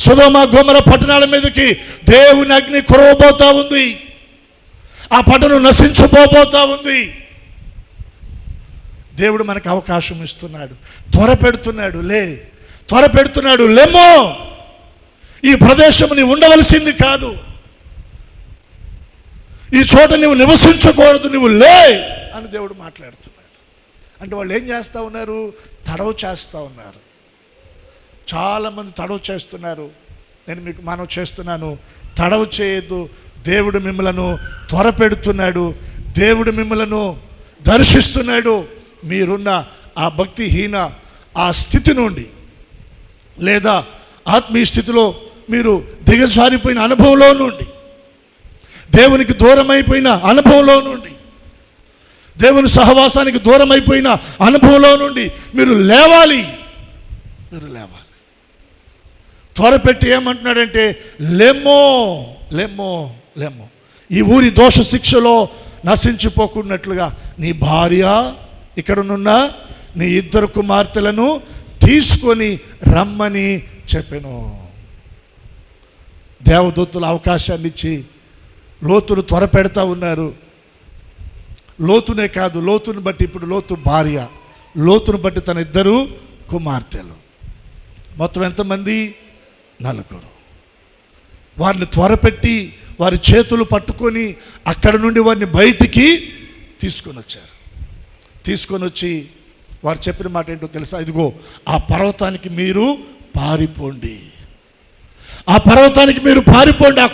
సొదొమ గొమొర్రా పట్టణాల మీదకి దేవుని అగ్ని కురవబోతా ఉంది. ఆ పట్టణం నశించిపోబోతా ఉంది. దేవుడు మనకు అవకాశం ఇస్తున్నాడు, త్వర పెడుతున్నాడు. లేమో, ఈ ప్రదేశం నీవు ఉండవలసింది కాదు, ఈ చోట నువ్వు నివసించకూడదు, నువ్వు లే అని దేవుడు మాట్లాడుతున్నాడు. అంటే వాళ్ళు ఏం చేస్తూ ఉన్నారు, తడవ చేస్తూ ఉన్నారు. చాలామంది తడవ చేస్తున్నారు. నేను మీకు మనవి చేస్తున్నాను, తడవ చేయొద్దు. దేవుడు మిమ్మలను త్వర పెడుతున్నాడు, దేవుడు మిమ్మలను దర్శిస్తున్నాడు. మీరున్న ఆ భక్తిహీన ఆ స్థితి నుండి, లేదా ఆత్మీయ స్థితిలో మీరు దిగజారిపోయిన అనుభవంలో నుండి, దేవునికి దూరం అయిపోయిన అనుభవంలో నుండి, దేవుని సహవాసానికి దూరం అయిపోయిన అనుభవంలో నుండి మీరు లేవాలి. త్వరపెట్టి ఏమంటున్నాడంటే, లెమ్మో. ఈ ఊరి దోష శిక్షలో నశించిపోకున్నట్లుగా నీ భార్య, ఇక్కడనున్న నీ 2 కుమార్తెలను తీసుకొని రమ్మని చెప్పెను. దేవదూతలు అవకాశాన్ని ఇచ్చి లోతును త్వర పెడతా ఉన్నారు. లోతునే కాదు, లోతును బట్టి ఇప్పుడు లోతు భార్య, లోతును బట్టి తన 2 కుమార్తెలు, మొత్తం ఎంతమంది, 4. వారిని త్వరపెట్టి వారి చేతులు పట్టుకొని అక్కడ నుండి వారిని బయటికి తీసుకొని వచ్చి వారు చెప్పిన మాట ఏంటో తెలుసా, ఇదిగో ఆ పర్వతానికి మీరు పారిపోండి, ఆ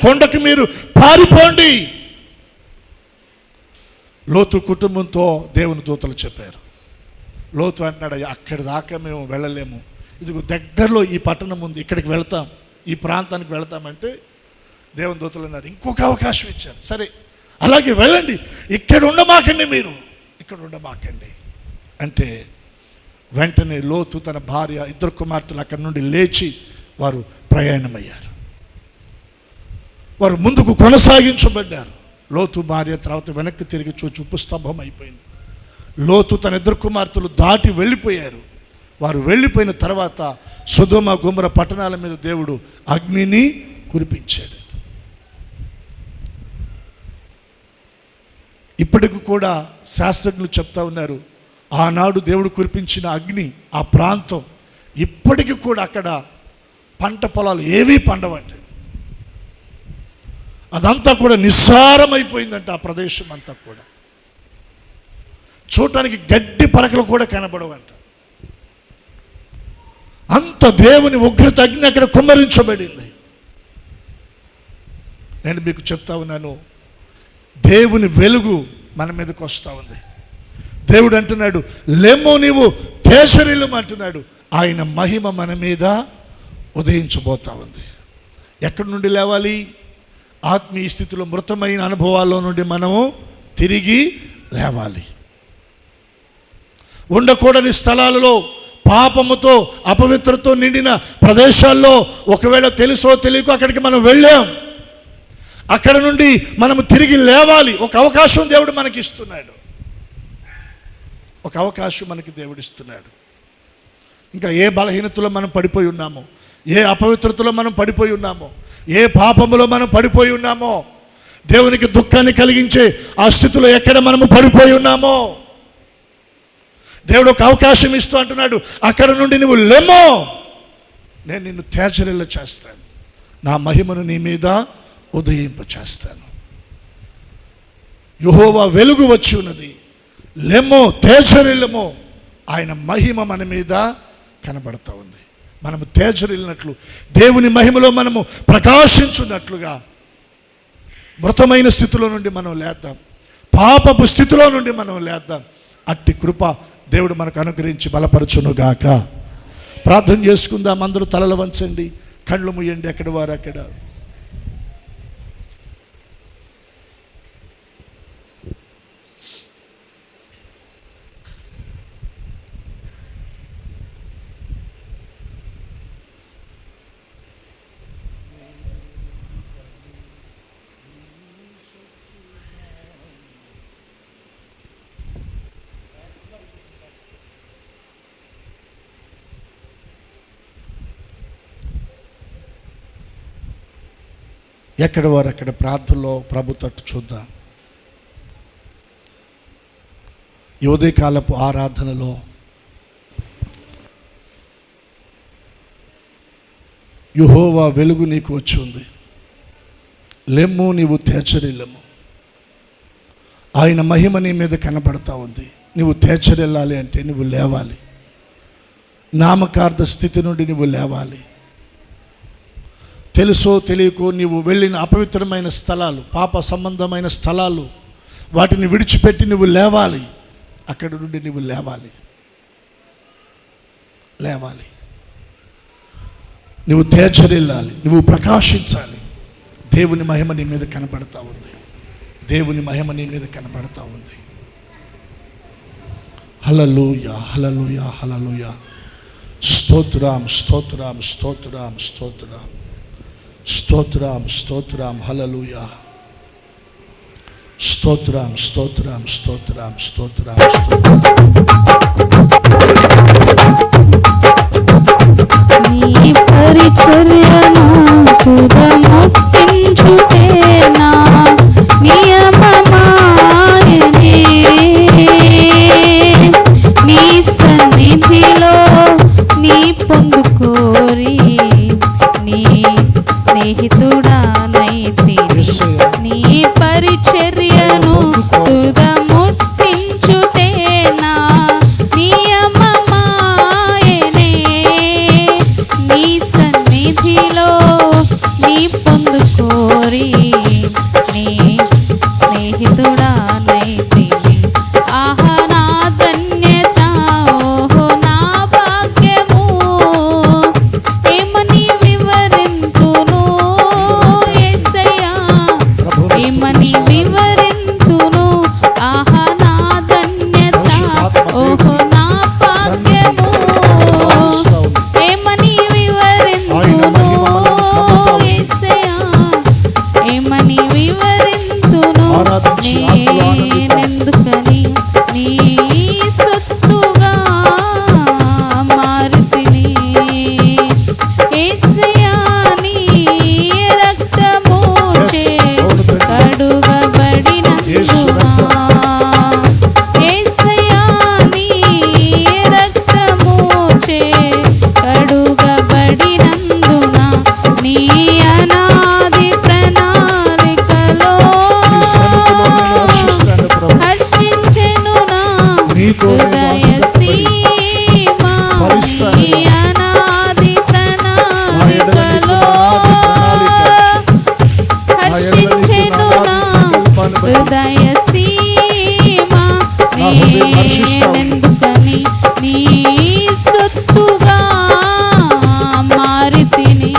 కొండకి మీరు పారిపోండి. లోతు కుటుంబంతో దేవుని దూతలు చెప్పారు. లోతు అంటున్నాడు, అక్కడి దాకా మేము వెళ్ళలేము, ఇదిగో దగ్గరలో ఈ పట్టణం ఉంది, ఇక్కడికి వెళ్తాం, ఈ ప్రాంతానికి వెళ్తామంటే దేవుని దూతలు అన్నారు, ఇంకొక అవకాశం ఇచ్చారు. సరే అలాగే వెళ్ళండి, ఇక్కడ ఉండమాకండి అంటే వెంటనే లోతు తన భార్య 2 కుమార్తెలు అక్కడి నుండి లేచి వారు ప్రయాణమయ్యారు. వారు ముందుకు కొనసాగించబడ్డారు. లోతు భార్య తర్వాత వెనక్కి తిరిగి చూచి ఉపస్తంభం అయిపోయింది. లోతు తన 2 కుమార్తెలు దాటి వెళ్ళిపోయారు. వారు వెళ్ళిపోయిన తర్వాత సొదొమ గొమొర్రా పట్టణాల మీద దేవుడు అగ్నిని కురిపించాడు. ఇప్పటికి కూడా శాస్త్రజ్ఞులు చెప్తా ఉన్నారు, ఆనాడు దేవుడు కురిపించిన అగ్ని ఆ ప్రాంతం ఇప్పటికి కూడా అక్కడ పంట పొలాలు ఏవీ పండవంట. అదంతా కూడా నిస్సారమైపోయిందంట. ఆ ప్రదేశం అంతా కూడా చూడటానికి గడ్డి పరకలు కూడా కనబడవంట. అంత దేవుని ఉగ్రత అగ్ని అక్కడ కుమ్మరించబడింది. నేను మీకు చెప్తా ఉన్నాను, దేవుని వెలుగు మన మీదకి వస్తూ ఉంది. దేవుడు అంటున్నాడు, లేమో నీవు తేజరిల్లమంటున్నాడు. ఆయన మహిమ మన మీద ఉదయించబోతా ఉంది. ఎక్కడి నుండి లేవాలి? ఆత్మీయ స్థితిలో మృతమైన అనుభవాల్లో నుండి మనము తిరిగి లేవాలి. ఉండకూడని స్థలాలలో, పాపముతో అపవిత్రతో నిండిన ప్రదేశాల్లో ఒకవేళ తెలుసో తెలియకో అక్కడికి మనం వెళ్ళాం. అక్కడ నుండి మనము తిరిగి లేవాలి. ఒక అవకాశం దేవుడు మనకి ఇస్తున్నాడు. ఒక అవకాశం మనకి దేవుడు ఇస్తున్నాడు. ఇంకా ఏ బలహీనతలో మనం పడిపోయి ఉన్నామో, ఏ అపవిత్రతలో మనం పడిపోయి ఉన్నామో, ఏ పాపములో మనం పడిపోయి ఉన్నామో, దేవునికి దుఃఖాన్ని కలిగించే ఆ స్థితిలో ఎక్కడ మనము పడిపోయి ఉన్నామో, దేవుడు ఒక అవకాశం ఇస్తూ అంటున్నాడు, అక్కడ నుండి నువ్వు లేమో, నేను నిన్ను తేజరిల్ల చేస్తాను, నా మహిమను నీ మీద ఉదయింప చేస్తాను. యెహోవా వెలుగు వచ్చి ఉన్నది, లెమ్మో తేజరిల్లమో, ఆయన మహిమ మన మీద కనబడతా ఉంది. మనము తేజరిల్లినట్లు, దేవుని మహిమలో మనము ప్రకాశించున్నట్లుగా మృతమైన స్థితిలో నుండి మనం లేద్దాం, పాపపు స్థితిలో నుండి మనం లేద్దాం. అట్టి కృప దేవుడు మనకు అనుగ్రహించి బలపరచునుగాక. ప్రార్థన చేసుకుందాం. అందరూ తలలు వంచండి, కళ్ళు ముయ్యండి, ఎక్కడ వారు అక్కడ. ఎక్కడ వారు అక్కడ ప్రార్థనలో ప్రభు తట్టు చూద్దాం. ఈ ఉదయకాలపు ఆరాధనలో యెహోవా వెలుగు నీకు వచ్చి ఉంది. లెమ్ము, నీవు తేజరిల్లము. ఆయన మహిమ నీ మీద కనబడతా ఉంది. నువ్వు తేజరిల్లాలి అంటే నువ్వు లేవాలి. నామకార్థ స్థితి నుండి నువ్వు లేవాలి. తెలుసో తెలియకో నీవు వెళ్ళిన అపవిత్రమైన స్థలాలు, పాప సంబంధమైన స్థలాలు, వాటిని విడిచిపెట్టి నువ్వు లేవాలి. అక్కడి నుండి నువ్వు లేవాలి. నువ్వు తేజరిల్లాలి, నువ్వు ప్రకాశించాలి. దేవుని మహిమ నీ మీద కనబడతా ఉంది. దేవుని మహిమ నీ మీద కనబడతా ఉంది. హల్లెలూయా, హల్లెలూయా, హల్లెలూయా. స్తోత్రం, స్తోత్రం, స్తోత్రం, స్తోత్రం, స్తోత్రం, స్తోత్రం, హల్లెలూయా. స్తోత్రం, స్తోత్రం, స్తోత్రం, స్తోత్రం, నీ పరిచర్యను తుదముట్టించుటేనా నియమమాయనే. నీ సన్నిధిలో నీ పొందుకోరి నీ స్నేహితుడానైతిని. నీ పరిచర్యను తుదముట్టించుటేనా నియమమాయనే. నీ సన్నిధిలో నీ పొందుకోరి నీ స్నేహితుడానైతిని. ఆహా నా ధన్యత, ఓహో నా భాగ్యము, ఏమని వివరింతును యేసయ్యా, ఏమని వివరింతును. ఆహా నా ధన్యత, ఓహో నా భాగ్యము, ఏమని వివరింతును యేసయ్యా, ఏమని వివరింతును. నేనెందుకని నీ సొత్తుగా మారితిని. యేసయ్యా నీ రక్తముచే కడుగబడినందునా. యేసయ్యా నీ రక్తముచే కడుగబడినందునా. నీ అనాది ప్రణాళికలో హర్షించెను నా హృదయ సీమ. నీ అనాది ప్రణాళికలో హర్షించెను నా హృదయ సీమ. నీ హర్షిస్తావు. నేనెందుకని నీ సొత్తుగా మారితిని.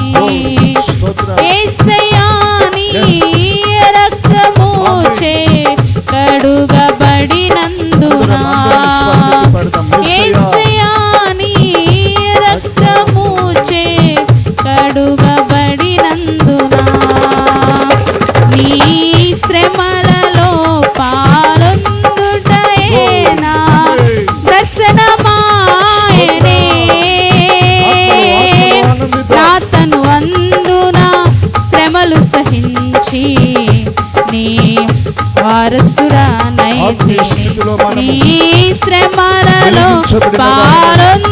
స్తోత్రం. యేసయ్యా నీ రక్తము చే కడుగబడినందున. యేసయ్యా నీ రక్తము చే కడుగబడినందున. నీ శ్రమలలో పాలొందుటయేనా దర్శనమాయనే. రాతను అందున శ్రమలు సహించి నీ వారసుడనైతిని. నీ శ్రమలలో పాలొందుటయేనా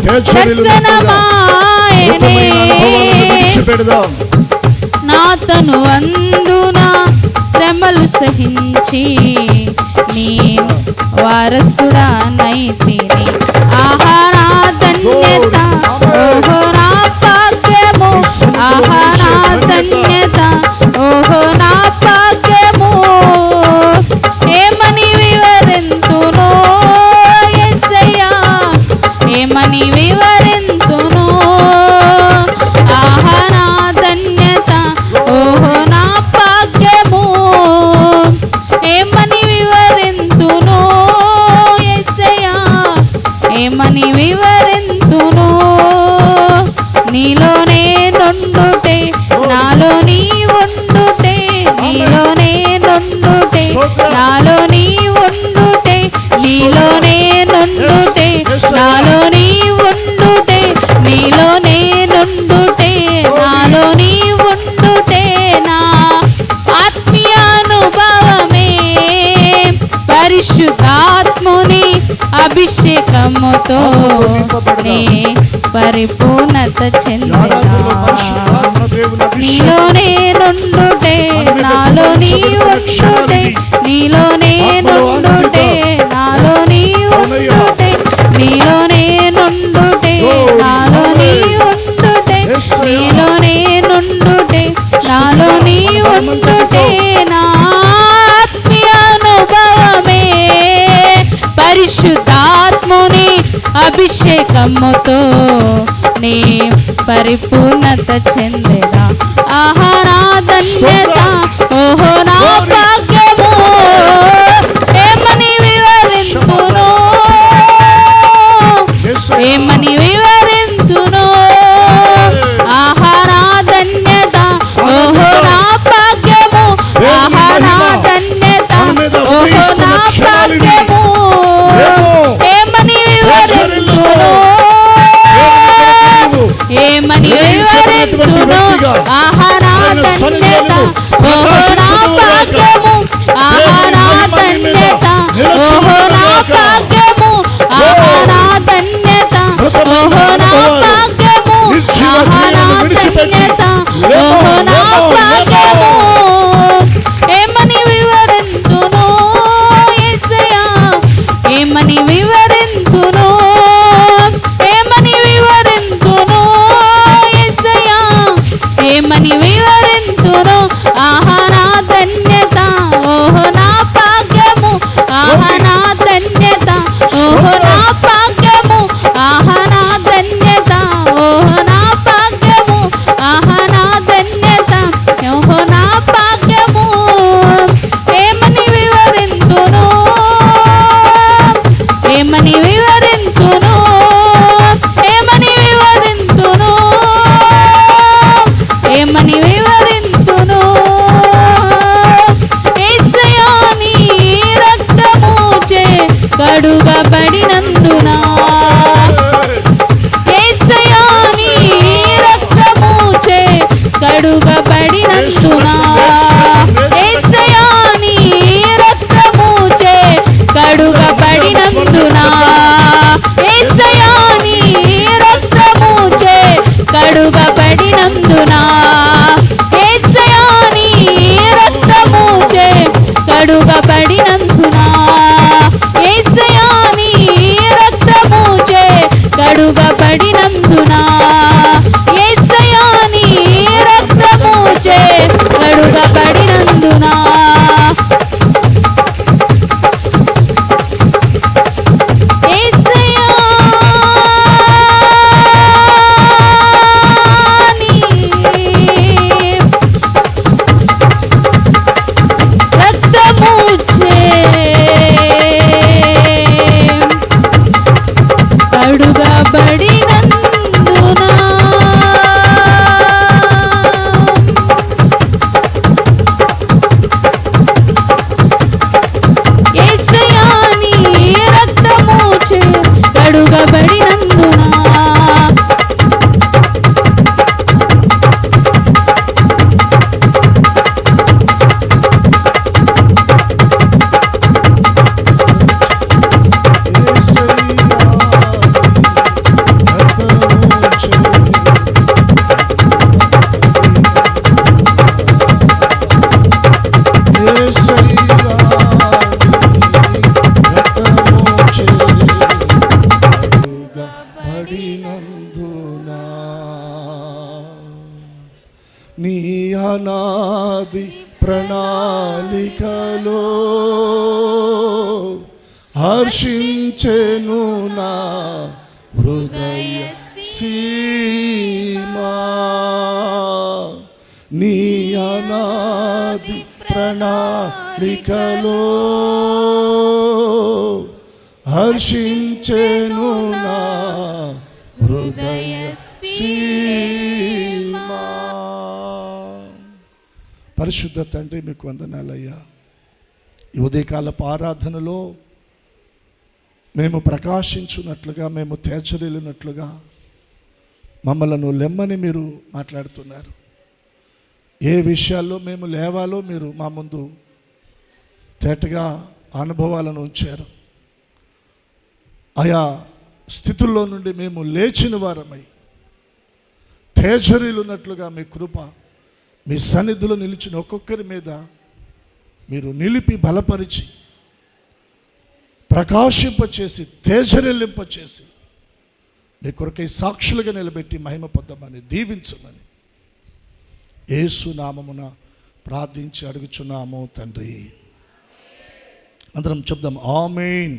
దర్శనమాయనే. నాతను అందున శ్రమలు సహించి నీ వారసుడనైతిని. ఆహా నా ధన్యత, ఓహో నా భాగ్యము. ఆహా నా ధన్యత, ఓహో నా భాగ్యము. ఏమని వివరింతును యేసయ్యా, ఏమని వివరింతును. ఆహా నా ధన్యత, ఓహో నా భాగ్యము. ఏమని వివరింతును యేసయ్యా, ఏమని వివరింతును. నీలోనే నుండుటే నాలో నీ ఉండుటే. నీలోనే నుండుటే నాలో నీ ఉండుటే. నీలోనే నుండుటే నాలో నీ ఉండుటే. నీలోనే నుండుటే నాలో నీ ఉండుటే. నా ఆత్మీయానుభవమే పరిశుద్ధాత్ముని అభిషేకముతో నే పరిపూర్ణత చెందిన. నీలోనే నుండుటే నాలో నీ ఉండుటే. నీలోనే నుండుటే నాలో నీ ఉండుటే. నీలోనే నుండుటే నాలో నీ ఉండుటే. నీలోనే నుండుటే నాలో నీ ఉండుటే. నా ఆత్మీయానుభవమే పరిశుద్ధాత్ముని అభిషేకముతో నీ పరిపూర్ణత చెందెదా. ఆహా నా ధన్యత, ఓహో నా భాగ్యము. ఏమని వివరింతును, ఏమని వివరింతును. ఆహా నా ధన్యత, ఓహో నా భాగ్యము. ఆహా నా ధన్యత, ఓహో నా భాగ్యము. ఏమని వివరింతును, ఏమని వివరింతును. ఆహా నా ధన్యత, ఓహో నా భాగ్యము. ఆహా నా ధన్యత, ఓహో నా భాగ్యము. ఆహా నా ధన్యత, ఓహో నా భాగ్యము. ఆహా నా ధన్యత, ఓహో నా భాగ్యము. ఏమని వివరింతును యేసయ్యా, ఏమని వివరింతును. ఏమని వివరింతును యేసయ్యా, ఏమని వివరింతును. ఆహా నా ధన్యత, ఓహో నా భాగ్యము. ఆహా నా ధన్యత, ఓహో నా భాగ్యము. ఆహా నా ధన్యత, ఓహో నా భాగ్యము. ఆహా నా ధన్యత, ఓహో నా భాగ్యము. ఏమని వివరింతును, ఏమని వివరింతును. ఏమని వివరింతును, ఏమని వివరింతును. యేసయ్యా నీ రక్తము చే కడుగబడినందున. హర్షించెను నా హృదయ సీమా నీ అనాది ప్రణాళికలో హర్షించెను నా హృదయ సీమా. పరిశుద్ధ తండ్రి, మీకు వందనాలయ్యా. ఈ ఉదయకాలపు ఆరాధనలో మేము ప్రకాశించున్నట్లుగా, మేము తేజరిల్లినట్లుగా మమ్మలను లెమ్మని మీరు మాట్లాడుతున్నారు. ఏ విషయాల్లో మేము లేవాలో మీరు మా ముందు తేటగా అనుభవాలను ఉంచారు. ఆయా స్థితుల్లో నుండి మేము లేచిన వారమై తేజరిల్లున్నట్లుగా మీ కృప, మీ సన్నిధిలో నిలిచిన ఒక్కొక్కరి మీద మీరు నిలిపి బలపరిచి ప్రకాశింపచేసి తేజరిల్లింపచేసి మీ కొరకై సాక్షులుగా నిలబెట్టి మహిమ పొందమని దీవించమని యేసు నామమున ప్రార్థించి అడుగుచున్నాము తండ్రి. అందరం చెప్దాం ఆమేన్.